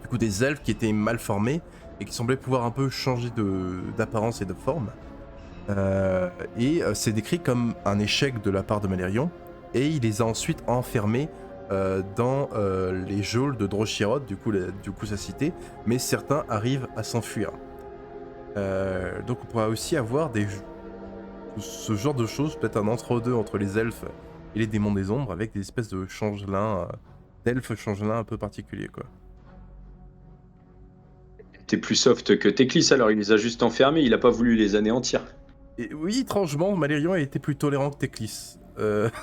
du coup des elfes qui étaient mal formés et qui semblaient pouvoir un peu changer d'apparence et de forme. C'est décrit comme un échec de la part de Malérion, et il les a ensuite enfermés dans les geôles de Droshirod, du coup sa cité, mais certains arrivent à s'enfuir. Donc on pourra aussi avoir ce genre de choses, peut-être un entre-deux entre les elfes et les démons des ombres, avec des espèces de changelins, d'elfes changelins un peu particuliers, quoi. T'es plus soft que Teclis, alors il les a juste enfermés, il a pas voulu les anéantir. Et oui, étrangement, Malérion a été plus tolérant que Teclis.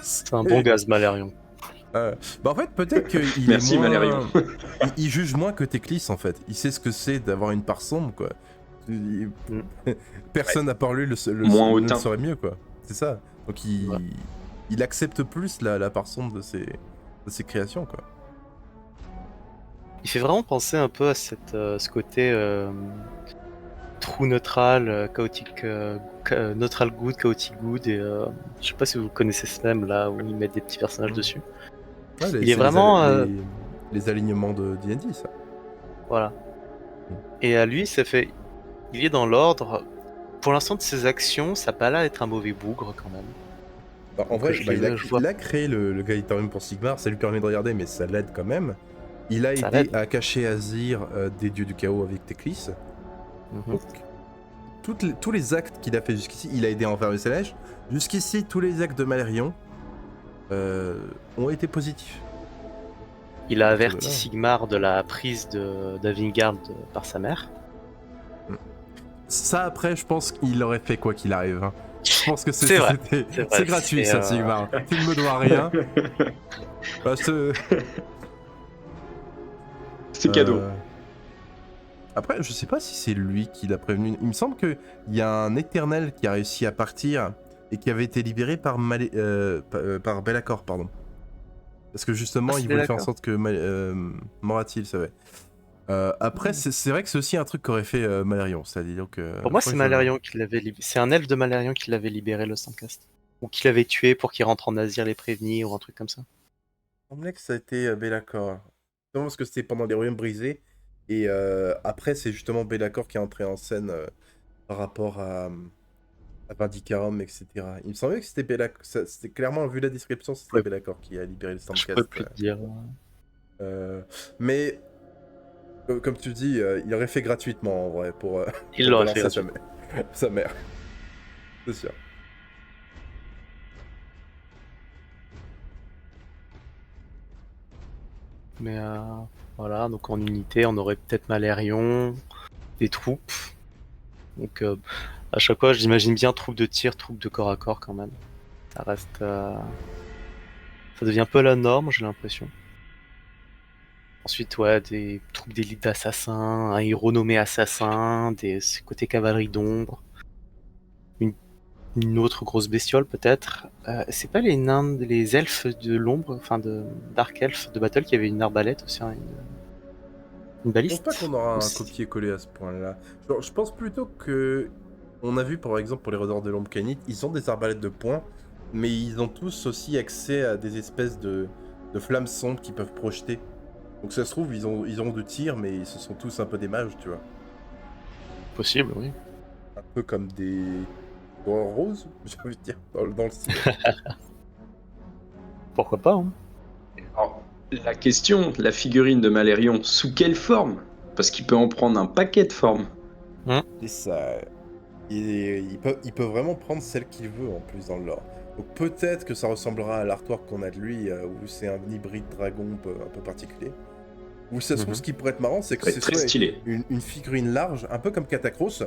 C'est un bon gaz, Malérion. Bah en fait, peut-être qu'il Merci, est moins... Malérion. il juge moins que Teclis, en fait. Il sait ce que c'est d'avoir une part sombre, quoi. Personne à part lui Moins le hautain. saurait mieux, quoi. C'est ça. Donc il accepte plus la part sombre de ses créations, quoi. Il fait vraiment penser un peu à ce côté trou neutral, chaotique, neutral good, chaotic good, et je sais pas si vous connaissez ce mème là où ils mettent des petits personnages dessus. Ouais, Il est vraiment les alignements de D&D, ça. voilà. Et à lui, ça fait, il est dans l'ordre. Pour l'instant de ses actions, ça a pas l'air d'être un mauvais bougre quand même. Bah, en vrai, je vois. il a créé le Guidarium pour Sigmar, ça lui permet de regarder, mais ça l'aide quand même. Il a Ça aidé l'aide. à cacher Azir des dieux du chaos avec Teclis. Mhm. Donc, tous les actes qu'il a fait jusqu'ici, il a aidé à enfermer ses lèches. Jusqu'ici, tous les actes de Malérion ont été positifs. Il a averti Voilà. Sigmar de la prise d'Avingard par sa mère. Ça, après, je pense qu'il aurait fait quoi qu'il arrive. Hein. Je pense que C'est vrai. c'est gratuit, ça, Sigmar. Tu ne me dois rien. Bah, C'est cadeau. Après, je sais pas si c'est lui qui l'a prévenu. Il me semble qu'il y a un éternel qui a réussi à partir et qui avait été libéré par par Be'lakor, pardon. Parce que justement, Ah, il c'est voulait faire en Be'lakor. sorte que Morathi le savait. Après, c'est vrai que c'est aussi un truc qu'aurait fait Malérion. C'est-à-dire que. Pour moi, c'est Malérion qui l'avait libéré. C'est un elfe de Malérion qui l'avait libéré, le Saint-Cast. Ou qui l'avait tué pour qu'il rentre en Azir les prévenir, ou un truc comme ça. Il semblait que ça a été Be'lakor. Non, parce que c'était pendant les royaumes brisés. Et après, c'est justement Be'lakor qui est entré en scène par rapport à Vindicarum, etc. Il me semblait que c'était Be'lakor. C'était clairement, vu la description, c'était Ouais. Be'lakor qui a libéré le Je Stormcast. peux plus te dire. Mais, comme tu dis, il aurait fait gratuitement, en vrai, pour Il pour l'aurait fait balancer gratuitement. sa mère. C'est sûr. Mais voilà, donc en unité, on aurait peut-être Malérion, des troupes. Donc à chaque fois, j'imagine bien troupes de tir, troupes de corps à corps quand même. Ça reste. Ça devient un peu la norme, j'ai l'impression. Ensuite, ouais, des troupes d'élite d'assassins, un héros nommé assassin, des côtés cavalerie d'ombre. Une autre grosse bestiole peut-être. C'est pas les nains, les elfes de l'ombre, enfin de Dark Elf de Battle qui avait une arbalète aussi, hein, une Je baliste. pense pas qu'on aura un Aussi. copier-coller à ce point-là. Genre, je pense plutôt que. On a vu par exemple pour les Redors de l'Ombre Canite, ils ont des arbalètes de poing, mais ils ont tous aussi accès à des espèces de flammes sombres qu'ils peuvent projeter. Donc ça se trouve, ils ont de tir, mais ce sont tous un peu des mages, tu vois. Possible, oui. Un peu comme des roses, j'ai envie de dire, dans le style. Pourquoi pas, hein. Alors, la question, la figurine de Malérion, sous quelle forme? Parce qu'il peut en prendre un paquet de formes. Et ça, il peut vraiment prendre celle qu'il veut en plus dans le lore. Donc peut-être que ça ressemblera à l'artwork qu'on a de lui, où c'est un hybride dragon un peu particulier. Ou ça se trouve, ce qui pourrait être marrant, c'est que Ça va c'est être très soit stylé. une figurine large, un peu comme Catacross,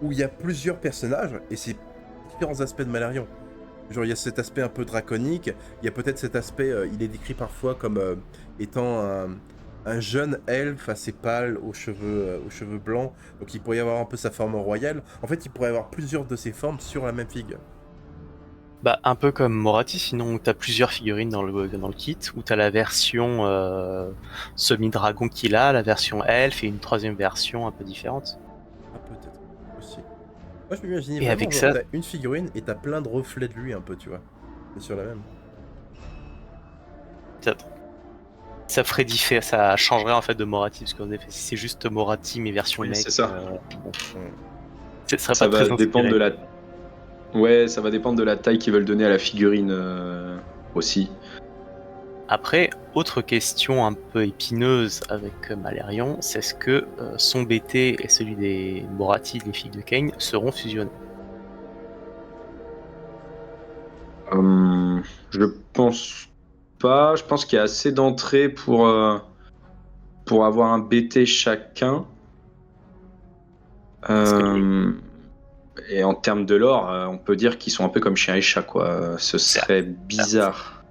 où il y a plusieurs personnages, et c'est différents aspects de Malérion. Genre, il y a cet aspect un peu draconique, il y a peut-être cet aspect, il est décrit parfois comme étant un jeune elfe assez pâle, aux cheveux blancs, donc il pourrait y avoir un peu sa forme royale. En fait, il pourrait y avoir plusieurs de ces formes sur la même figure. Bah, un peu comme Morathi, sinon t'as plusieurs figurines dans le kit, où t'as la version semi-dragon qu'il a, la version elfe et une troisième version un peu différente. Ah, peut-être, aussi. Moi, je m'imaginais Et vraiment, avec genre, ça- t'as une figurine et t'as plein de reflets de lui un peu, tu vois. C'est sur la même. Peut-être. Ça ferait ça changerait en fait de Moratti, parce qu'en effet, si c'est juste Moratti mais version Oui, mec, c'est ça. bon, Mm. ce serait Ça pas très va dépendre de inspiré. la. Ouais, ça va dépendre de la taille qu'ils veulent donner à la figurine aussi. Après, autre question un peu épineuse avec Malérion, c'est est-ce que son BT et celui des Moratti, des filles de Kane, seront fusionnés? Je pense pas. Je pense qu'il y a assez d'entrées pour avoir un BT chacun. Parce que les... Euh, et en termes de lore, on peut dire qu'ils sont un peu comme chien et chat, quoi. Ce Certes, serait certes. bizarre.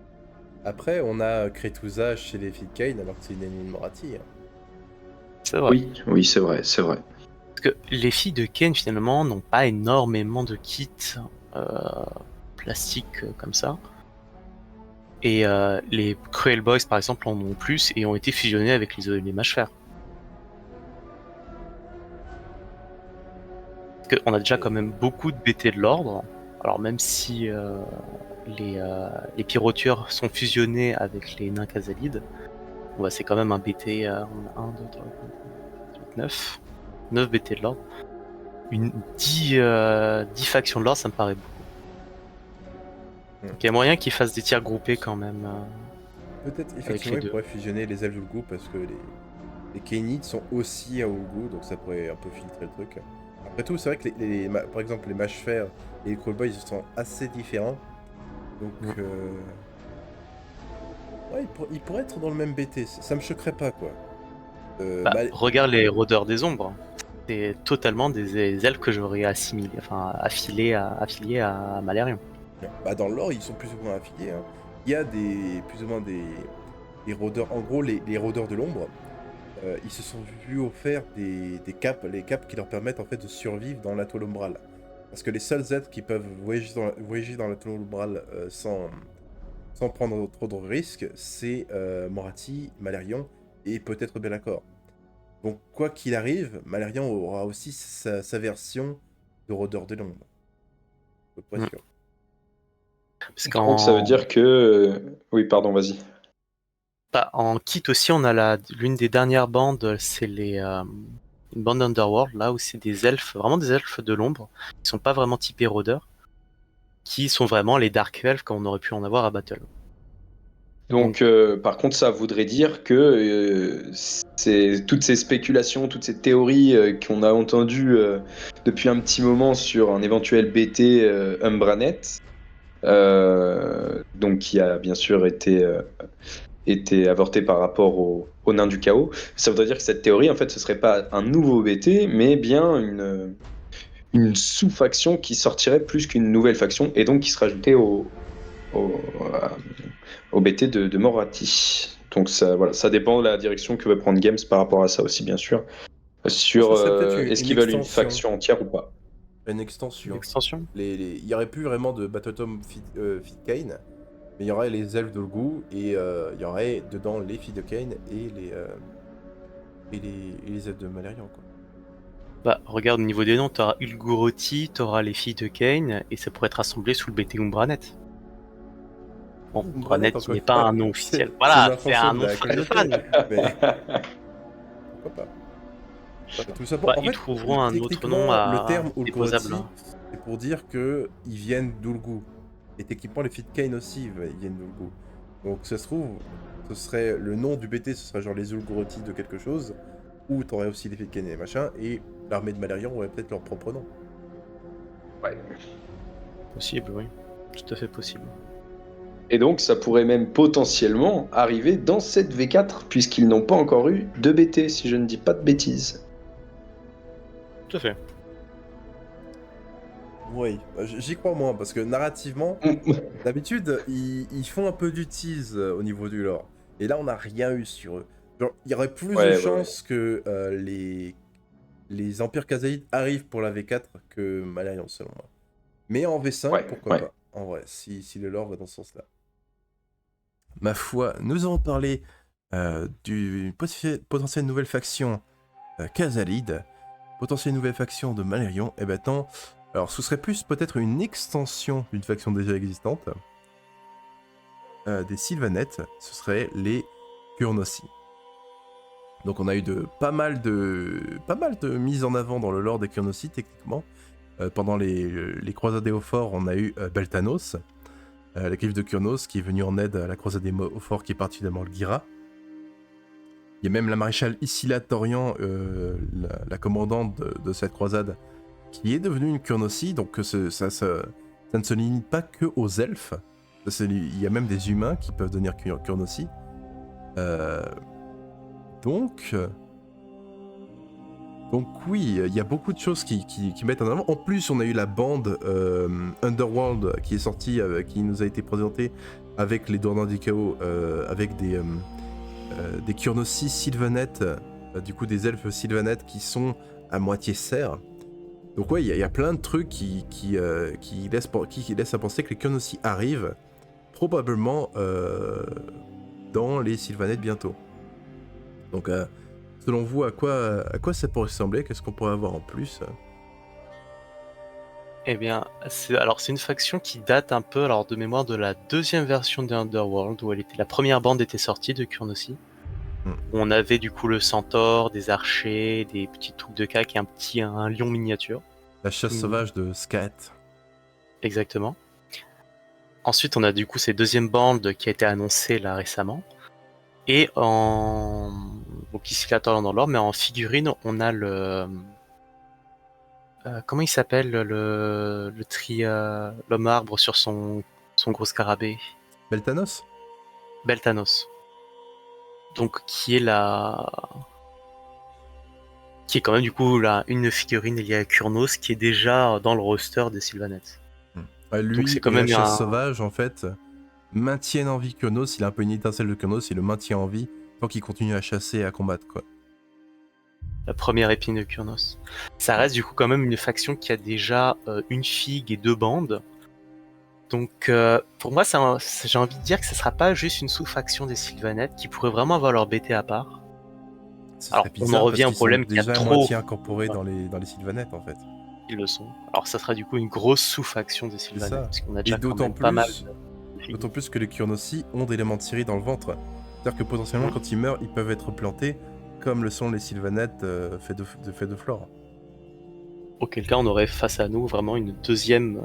Après, on a Kretusa chez les filles de Kane, alors que c'est une ennemie de Moratti. Hein. C'est vrai. Oui, oui, c'est vrai, c'est vrai. Parce que les filles de Kane, finalement, n'ont pas énormément de kits euh, plastiques comme ça. Et les Cruel Boys, par exemple, en ont plus et ont été fusionnés avec les Mâches-Fer. Parce qu'on a déjà quand même beaucoup de BT de l'ordre. Alors même si les pyrotueurs sont fusionnés avec les nains Khazalides, ouais, c'est quand même un BT, on a 1, 2, 3, 4, 8, 9. 9 BT de l'ordre. 10 factions de l'ordre, ça me paraît beaucoup. Donc il y a moyen qu'ils fassent des tirs groupés quand même. Peut-être Avec effectivement les ils deux. pourraient fusionner les elfes d'Ulgu parce que les Kainites sont aussi à Ulgu, donc ça pourrait un peu filtrer le truc. Après tout, c'est vrai que par exemple les Mâches Fer et les Callboys sont assez différents. Donc ouais, ils pourraient être dans le même BT, ça me choquerait pas quoi. Bah, Bah, regarde les rôdeurs des ombres. C'est totalement des elfes que j'aurais affiliés à Malérion. bah, dans le lore, ils sont plus ou moins affiliés. Hein. Il y a plus ou moins des rôdeurs, en gros les rôdeurs de l'ombre. Ils se sont vus offrir des capes, les capes qui leur permettent en fait de survivre dans la toile ombrale. Parce que les seuls êtres qui peuvent voyager dans la toile ombrale sans prendre trop de risques, c'est Moratti, Malérion et peut-être Be'lakor. Donc quoi qu'il arrive, Malérion aura aussi sa version de rôdeur de l'ombre. À peu près Mm. sûr. Parce Donc ça veut qu'en dire que. Oui, pardon, vas-y. en kit aussi, on a l'une des dernières bandes, c'est une bande Underworld, là où c'est des elfes, vraiment des elfes de l'ombre, qui sont pas vraiment typés rôdeurs, qui sont vraiment les Dark Elves comme on aurait pu en avoir à Battle. Donc, Donc, par contre, ça voudrait dire que toutes ces spéculations, toutes ces théories qu'on a entendues depuis un petit moment sur un éventuel BT Umbranet, donc qui a bien sûr été avorté par rapport au nain du chaos, ça voudrait dire que cette théorie, en fait, ce serait pas un nouveau BT, mais bien une sous-faction qui sortirait plus qu'une nouvelle faction et donc qui se rajoutait au BT de Moratti. Donc ça, voilà, ça dépend de la direction que va prendre Games par rapport à ça aussi, bien sûr. Je pense Sur que ça serait peut-être est-ce une qu'ils veulent une extension. faction entière ou pas. Une une extension. extension. Il n'y aurait plus vraiment de Battletom Fit Kane, mais il y aurait les elfes d'Ulgu et il y aurait dedans les filles de Kane et les elfes de Malérion. Quoi. Bah, regarde au niveau des noms, t'auras Ulguruti, t'auras les filles de Kane, et ça pourrait être rassemblé sous le BT Umbranet. Bon, Umbranet qui encore n'est une pas fois, un nom officiel. c'est une Voilà, c'est invention un de nom la de communauté. fan. Mais pourquoi pas. Tout ça Bah, en ils fait, trouveront un autre nom techniquement, le terme déposable. Ulgurati, c'est pour dire que ils viennent d'Ulgu. Et techniquement, les filles de Kane aussi, ils viennent d'Ulgu. Donc ça se trouve, ce serait le nom du BT, ce serait genre les Ulgurati de quelque chose, ou t'aurais aussi les filles de Kane et machin, et l'armée de Malérion aurait peut-être leur propre nom. Ouais. Possible, oui. Tout à fait possible. Et donc ça pourrait même potentiellement arriver dans cette V4, puisqu'ils n'ont pas encore eu de BT, si je ne dis pas de bêtises. Tout à fait. Oui, j'y crois moins, parce que narrativement, d'habitude, ils font un peu du tease au niveau du lore. Et là, on n'a rien eu sur eux. Genre, il y aurait plus de Ouais, ouais, ouais. chances que les Empires Khazaïdes arrivent pour la V4 que Malérion, selon moi. Mais en V5, Ouais, pourquoi ouais. pas, en vrai, si le lore va dans ce sens-là. Ma foi, nous avons parlé du potentielle nouvelle faction Khazalide, potentielle nouvelle faction de Malérion, et maintenant, alors ce serait plus peut-être une extension d'une faction déjà existante, des Sylvanettes, ce serait les Kurnosi. Donc on a eu pas mal de mises en avant dans le lore des Kurnosi techniquement. Pendant les croisades des Hauts-Forts, on a eu Beltanos, la griffe de Kurnos qui est venue en aide à la croisade des Hauts-Forts qui est partie de Malgira. Il y a même la maréchale Isila Torian, la commandante de cette croisade, qui est devenue une Kurnosi, donc ça ne se limite pas que aux elfes. Il y a même des humains qui peuvent devenir Kurnosi. Donc oui, il y a beaucoup de choses qui mettent en avant. En plus, on a eu la bande Underworld qui est sortie, qui nous a été présentée avec les Dornans du Chaos, avec des Kurnosi Sylvanettes, du coup des elfes Sylvanettes qui sont à moitié cerfs. Donc ouais, il y a plein de trucs qui laissent à penser que les Kurnosi arrivent probablement dans les Sylvanettes bientôt. Donc selon vous, à quoi ça pourrait ressembler? Qu'est-ce qu'on pourrait avoir en plus? Eh bien, c'est une faction qui date un peu, de mémoire, de la deuxième version de Underworld, où la première bande était sortie de Kurnosi. On avait du coup le centaure, des archers, des petites troupes de caques et un lion miniature. La chasse sauvage de Skat. Exactement. Ensuite, on a du coup cette deuxième bande qui a été annoncée là récemment. Et donc ici là dans l'ordre, mais en figurine, on a le comment il s'appelle l'homme arbre sur son gros scarabée. Beltanos. Beltanos. Donc qui est quand même du coup une figurine liée à Kurnos qui est déjà dans le roster des Sylvanettes. Lui, donc c'est quand même la chasse sauvage en fait maintiennent en vie Kurnos. Il a un peu une étincelle de Kurnos, il le maintient en vie tant qu'il continue à chasser et à combattre quoi. La première épine de Kurnos. Ça reste du coup quand même une faction qui a déjà une figue et 2 bandes. Donc pour moi, j'ai envie de dire que ça sera pas juste une sous-faction des Sylvanettes qui pourrait vraiment avoir leur BT à part. Alors on en revient au problème qu'il y a trop moitié incorporés dans les Sylvanettes en fait. Ils le sont. Alors ça sera du coup une grosse sous-faction des Sylvanettes parce qu'on a déjà quand même pas mal. D'autant plus que les Kurnosi ont des éléments de Ciri dans le ventre. C'est-à-dire que potentiellement quand ils meurent, ils peuvent être plantés comme le sont les Sylvanettes faits de flore. Auquel cas on aurait face à nous vraiment une deuxième,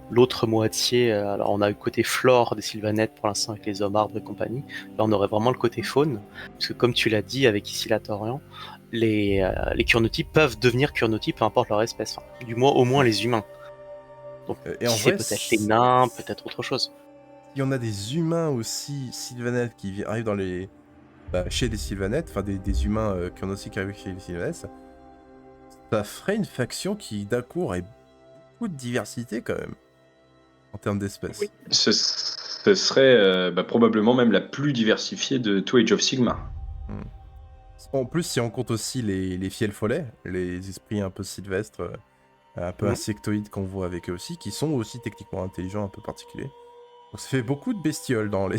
l'autre moitié. Alors on a le côté flore des Sylvanettes pour l'instant avec les hommes arbres et compagnie. Là on aurait vraiment le côté faune, parce que comme tu l'as dit avec Isila Torian, les Kurnoti peuvent devenir Kurnoti peu importe leur espèce, enfin, au moins les humains. Donc et en vrai, peut-être les nains, peut-être autre chose. Il y en a des humains aussi Sylvanettes qui arrivent chez les Sylvanettes, enfin des humains Kurnosi qui arrivent chez les Sylvanettes. Ça ferait une faction qui d'un coup aurait beaucoup de diversité quand même en termes d'espèces. Oui. Ce serait probablement même la plus diversifiée de tout Age of Sigmar. En plus, si on compte aussi les fiels follets, les esprits un peu sylvestres, un peu insectoïdes qu'on voit avec eux aussi, qui sont aussi techniquement intelligents, un peu particuliers. Donc ça fait beaucoup de bestioles dans les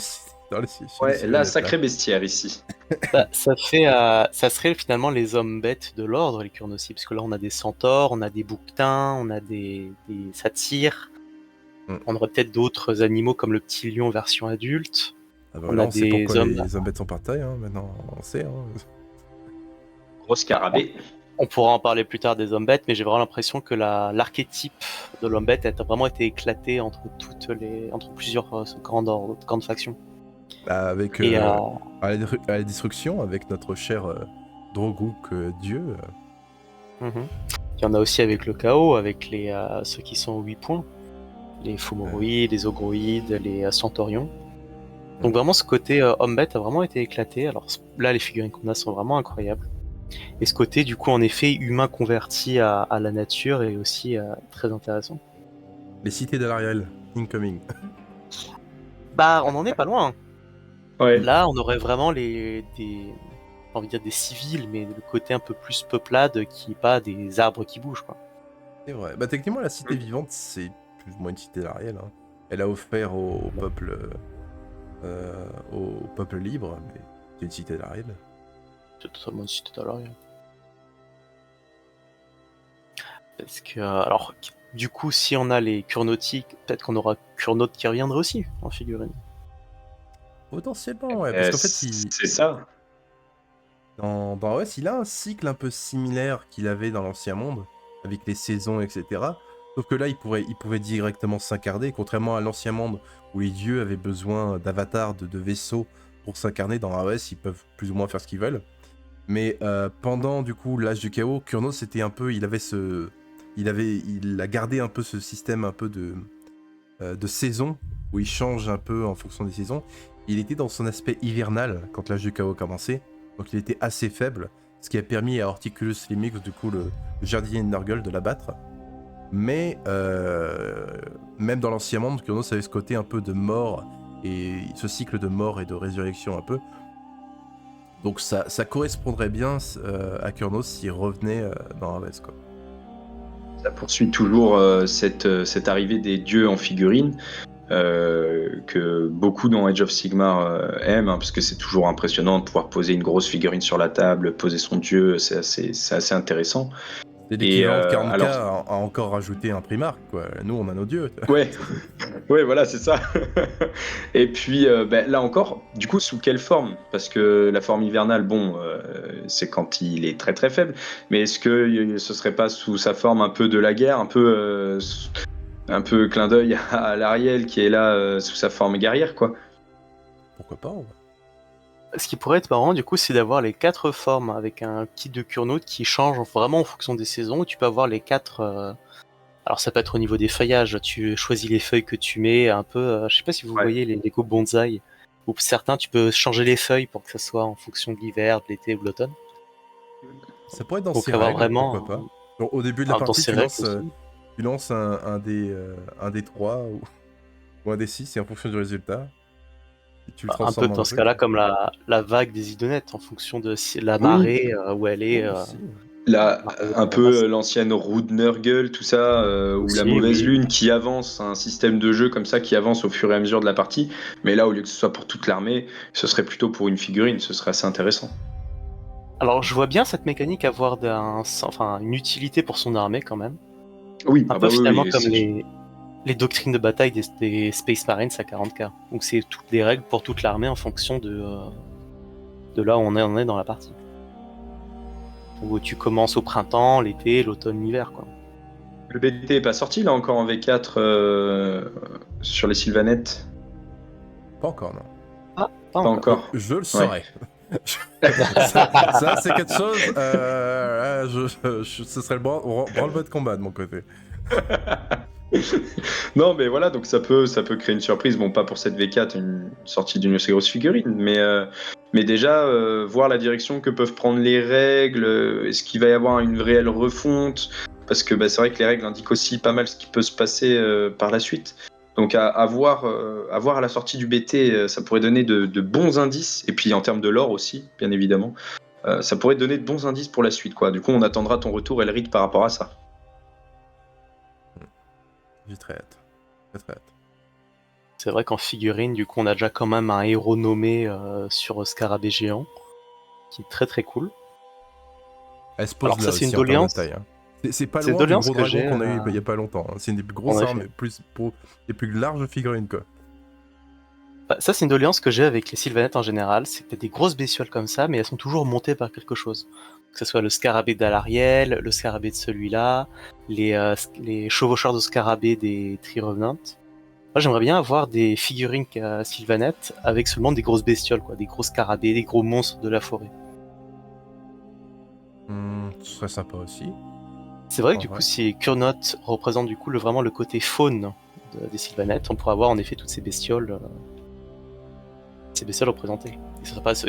ouais, là, sacré bestiaire ici. Ça serait finalement les hommes bêtes de l'ordre, les Kurnosi, parce que là on a des centaures, on a des bouquetins, on a des satyres, on aurait peut-être d'autres animaux comme le petit lion version adulte. Ah bah on a des pourquoi les hommes bêtes sont par taille, maintenant on sait. Gros scarabée. On pourra en parler plus tard des hommes bêtes, mais j'ai vraiment l'impression que l'archétype de l'homme bête a vraiment été éclaté entre plusieurs grandes factions. Avec à la destruction, avec notre cher Drogouk Dieu. Il y en a aussi avec le chaos, avec ceux qui sont 8 points. Les Fomoroïdes, les Ogroïdes, les Centaurions. Donc vraiment ce côté homme bête a vraiment été éclaté. Alors là les figurines qu'on a sont vraiment incroyables. Et ce côté du coup en effet humain converti à la nature est aussi très intéressant. Les cités de l'Ariel, incoming. Bah on en est pas loin. Ouais. Là on aurait vraiment des civils, mais le côté un peu plus peuplade qui est pas des arbres qui bougent quoi. C'est vrai. Bah techniquement la cité vivante c'est plus ou moins une cité de l'Ariel. Hein. Elle a offert au peuple libre, mais c'est une cité de l'Ariel. C'est totalement une cité de l'Ariel. Parce que alors du coup si on a les Kurnotiques, peut-être qu'on aura Kurnote qui reviendrait aussi en figurine. Potentiellement, ouais, parce qu'en fait, C'est ça. dans OS, il a un cycle un peu similaire qu'il avait dans l'Ancien Monde, avec les saisons, etc. Sauf que là, il pouvait directement s'incarner, contrairement à l'Ancien Monde, où les dieux avaient besoin d'avatars, de vaisseaux pour s'incarner. Dans AOS, ils peuvent plus ou moins faire ce qu'ils veulent. Mais pendant, du coup, l'âge du chaos, Kurnos, c'était un peu... Il a gardé un peu ce système un peu de saison, où il change un peu en fonction des saisons. Il était dans son aspect hivernal quand l'âge du chaos a commencé, donc il était assez faible, ce qui a permis à Horticulus Limix, du coup le jardinier de Nurgle, de l'abattre. Mais même dans l'Ancien Monde, Kurnos avait ce côté un peu de mort, et ce cycle de mort et de résurrection un peu. Donc ça correspondrait bien à Kurnos s'il revenait dans Hades, quoi. Ça poursuit toujours cette arrivée des dieux en figurine. Que beaucoup dans Age of Sigmar aiment, hein, parce que c'est toujours impressionnant de pouvoir poser une grosse figurine sur la table, poser son dieu, c'est assez intéressant. C'est Et l'équivalent de 40K alors, à encore rajouter un Primarch, quoi. Nous, on a nos dieux. ouais, ouais, voilà, c'est ça. Et puis là encore, du coup, sous quelle forme? Parce que la forme hivernale, bon, c'est quand il est très très faible, mais est-ce que ce serait pas sous sa forme un peu de la guerre, un peu clin d'œil à l'Ariel qui est là sous sa forme guerrière, quoi? Pourquoi pas, ouais. Ce qui pourrait être marrant, du coup, c'est d'avoir les 4 formes avec un kit de Kurnoth qui change vraiment en fonction des saisons. Tu peux avoir les 4. Alors, ça peut être au niveau des feuillages. Tu choisis les feuilles que tu mets un peu. Je sais pas si vous voyez les Lego Bonsaï. Ou certains, tu peux changer les feuilles pour que ça soit en fonction de l'hiver, de l'été ou de l'automne. Ça pourrait être dans Donc, ces avoir règles, vraiment. pourquoi pas. Donc, au début de la Dans partie, ces tu règles lances, aussi. tu lances un des 3 ou un des 6, et en fonction du résultat, tu le Un peu transformes en dans un ce truc. cas-là, comme la vague des idonettes, en fonction de la Oui, marée où elle est. Aussi. là, marée un basse. peu l'ancienne roue de Nurgle, tout ça, ou la Aussi, mauvaise oui. lune qui avance, un système de jeu comme ça qui avance au fur et à mesure de la partie. Mais là, au lieu que ce soit pour toute l'armée, ce serait plutôt pour une figurine, ce serait assez intéressant. Alors, je vois bien cette mécanique avoir une utilité pour son armée quand même. Oui, Un ah peu bah finalement oui, comme les doctrines de bataille des Space Marines à 40K. Donc c'est toutes les règles pour toute l'armée en fonction de là où on est dans la partie. Où tu commences au printemps, l'été, l'automne, l'hiver, quoi. Le BT est pas sorti là encore en V4 sur les Sylvanettes. Pas encore, non. Ah, pas Pas encore. encore. Je le Ouais. saurais. Ça, c'est quelque chose. Ce serait le branle-bas de combat de mon côté. Non, mais voilà, donc ça peut créer une surprise. Bon, pas pour cette V4, une sortie d'une aussi grosse figurine, mais déjà voir la direction que peuvent prendre les règles. Est-ce qu'il va y avoir une réelle refonte? Parce que bah, c'est vrai que les règles indiquent aussi pas mal ce qui peut se passer par la suite. Donc à voir à la sortie du BT, ça pourrait donner de bons indices. Et puis en termes de lore aussi, bien évidemment, ça pourrait donner de bons indices pour la suite, quoi. Du coup, on attendra ton retour, Elric, par rapport à ça. J'ai très hâte. Très très hâte. C'est vrai qu'en figurine, du coup, on a déjà quand même un héros nommé sur Scarabée géant, qui est très très cool. Elle se pose Alors là ça, c'est une aussi en termes de doléance. taille. Hein. C'est pas C'est une loin du doléance gros que dragon j'ai. qu'on a eu il y a pas longtemps. Hein. C'est une des plus grosses En armes, effet. les plus larges figurines, quoi. Bah, ça, c'est une doléance que j'ai avec les Sylvanettes en général, c'est que t'as des grosses bestioles comme ça, mais elles sont toujours montées par quelque chose. Que ce soit le scarabée d'Alariel, le scarabée de celui-là, les chevaucheurs de scarabée des Tree Revenant. Moi, j'aimerais bien avoir des figurines Sylvanettes avec seulement des grosses bestioles, quoi, des gros scarabées, des gros monstres de la forêt. Ce serait sympa aussi. C'est vrai que En du vrai. coup, si Kurnoth représente du coup vraiment le côté faune des Sylvanettes, on pourrait avoir en effet toutes ces bestioles représentées. Et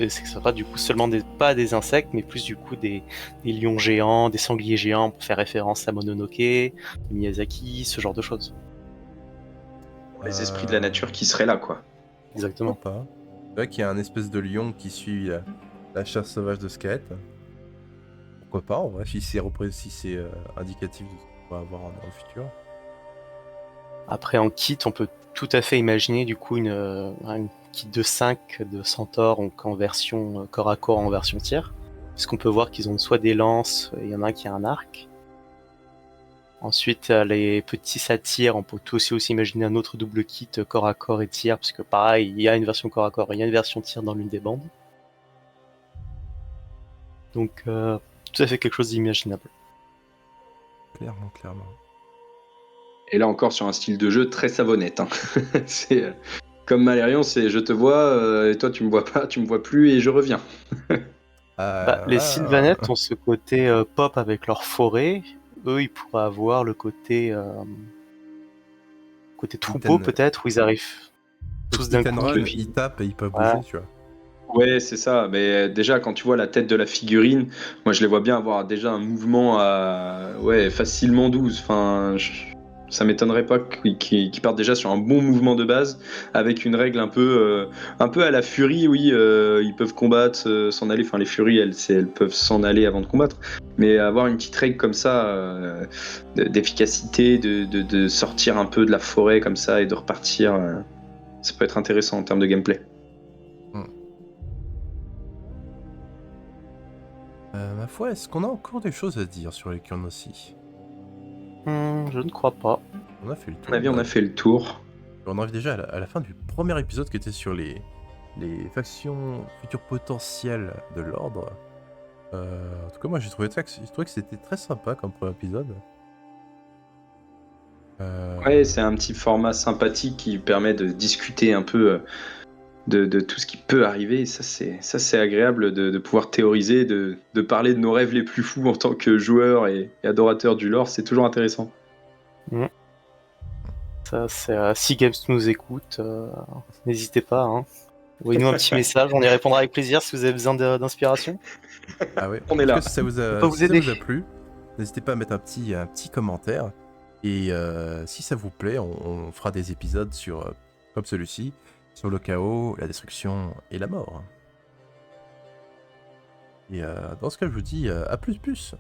ce sera pas du coup seulement pas des insectes, mais plus du coup des lions géants, des sangliers géants pour faire référence à Mononoke, Miyazaki, ce genre de choses. Les esprits de la nature qui seraient là, quoi. Exactement. Pourquoi pas. C'est vrai qu'il y a un espèce de lion qui suit la chasse sauvage de squelettes. Pourquoi pas, en vrai, si c'est indicatif de ce qu'on va avoir dans le futur. Après, en kit, on peut tout à fait imaginer du coup une kit de 5 de centaures donc en version corps à corps, en version tir. Puisqu'on peut voir qu'ils ont soit des lances, il y en a un qui a un arc. Ensuite, les petits satyres, on peut aussi imaginer un autre double kit corps à corps et tir, parce que pareil, il y a une version corps à corps et il y a une version tir dans l'une des bandes. Donc, tout à fait quelque chose d'imaginable. Clairement, clairement. Et là encore sur un style de jeu très savonnette. Hein. C'est comme Malérion, c'est je te vois et toi tu me vois pas, tu me vois plus et je reviens. Les Sylvanettes ont ce côté pop avec leur forêt. Eux, ils pourraient avoir le côté troupeau peut-être, où ils arrivent tous d'un coup. Ils tapent et ils peuvent bouger, tu vois. Ouais, c'est ça. Mais déjà, quand tu vois la tête de la figurine, moi je les vois bien avoir déjà un mouvement à facilement 12. Enfin, ça m'étonnerait pas qu'ils partent déjà sur un bon mouvement de base, avec une règle un peu à la furie, oui, ils peuvent combattre, s'en aller. Enfin, les furies, elles peuvent s'en aller avant de combattre. Mais avoir une petite règle comme ça, d'efficacité, de sortir un peu de la forêt comme ça et de repartir, ça peut être intéressant en termes de gameplay. Ma foi, est-ce qu'on a encore des choses à dire sur les Kurnosi ? Je ne crois pas. On a fait le tour. On a fait le tour. On arrive déjà à la fin du premier épisode qui était sur les factions futures potentielles de l'ordre. En tout cas, moi j'ai trouvé que c'était très sympa comme premier épisode. Ouais, c'est un petit format sympathique qui permet de discuter un peu de tout ce qui peut arriver. Ça, c'est agréable de pouvoir théoriser, de parler de nos rêves les plus fous en tant que joueur et adorateur du lore. C'est toujours intéressant. Ça, c'est si Games nous écoute, n'hésitez pas. Hein. Envoyez-nous un petit message, on y répondra avec plaisir si vous avez besoin d'inspiration. Ah ouais, on est là. Si ça vous a plu, n'hésitez pas à mettre un petit commentaire. Et si ça vous plaît, on fera des épisodes comme celui-ci, sur le chaos, la destruction et la mort. Et dans ce cas, je vous dis à plus.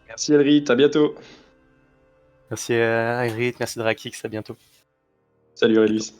Merci Elrit, à bientôt. Merci Elrit, merci Drakix, à bientôt. Salut Aurelius.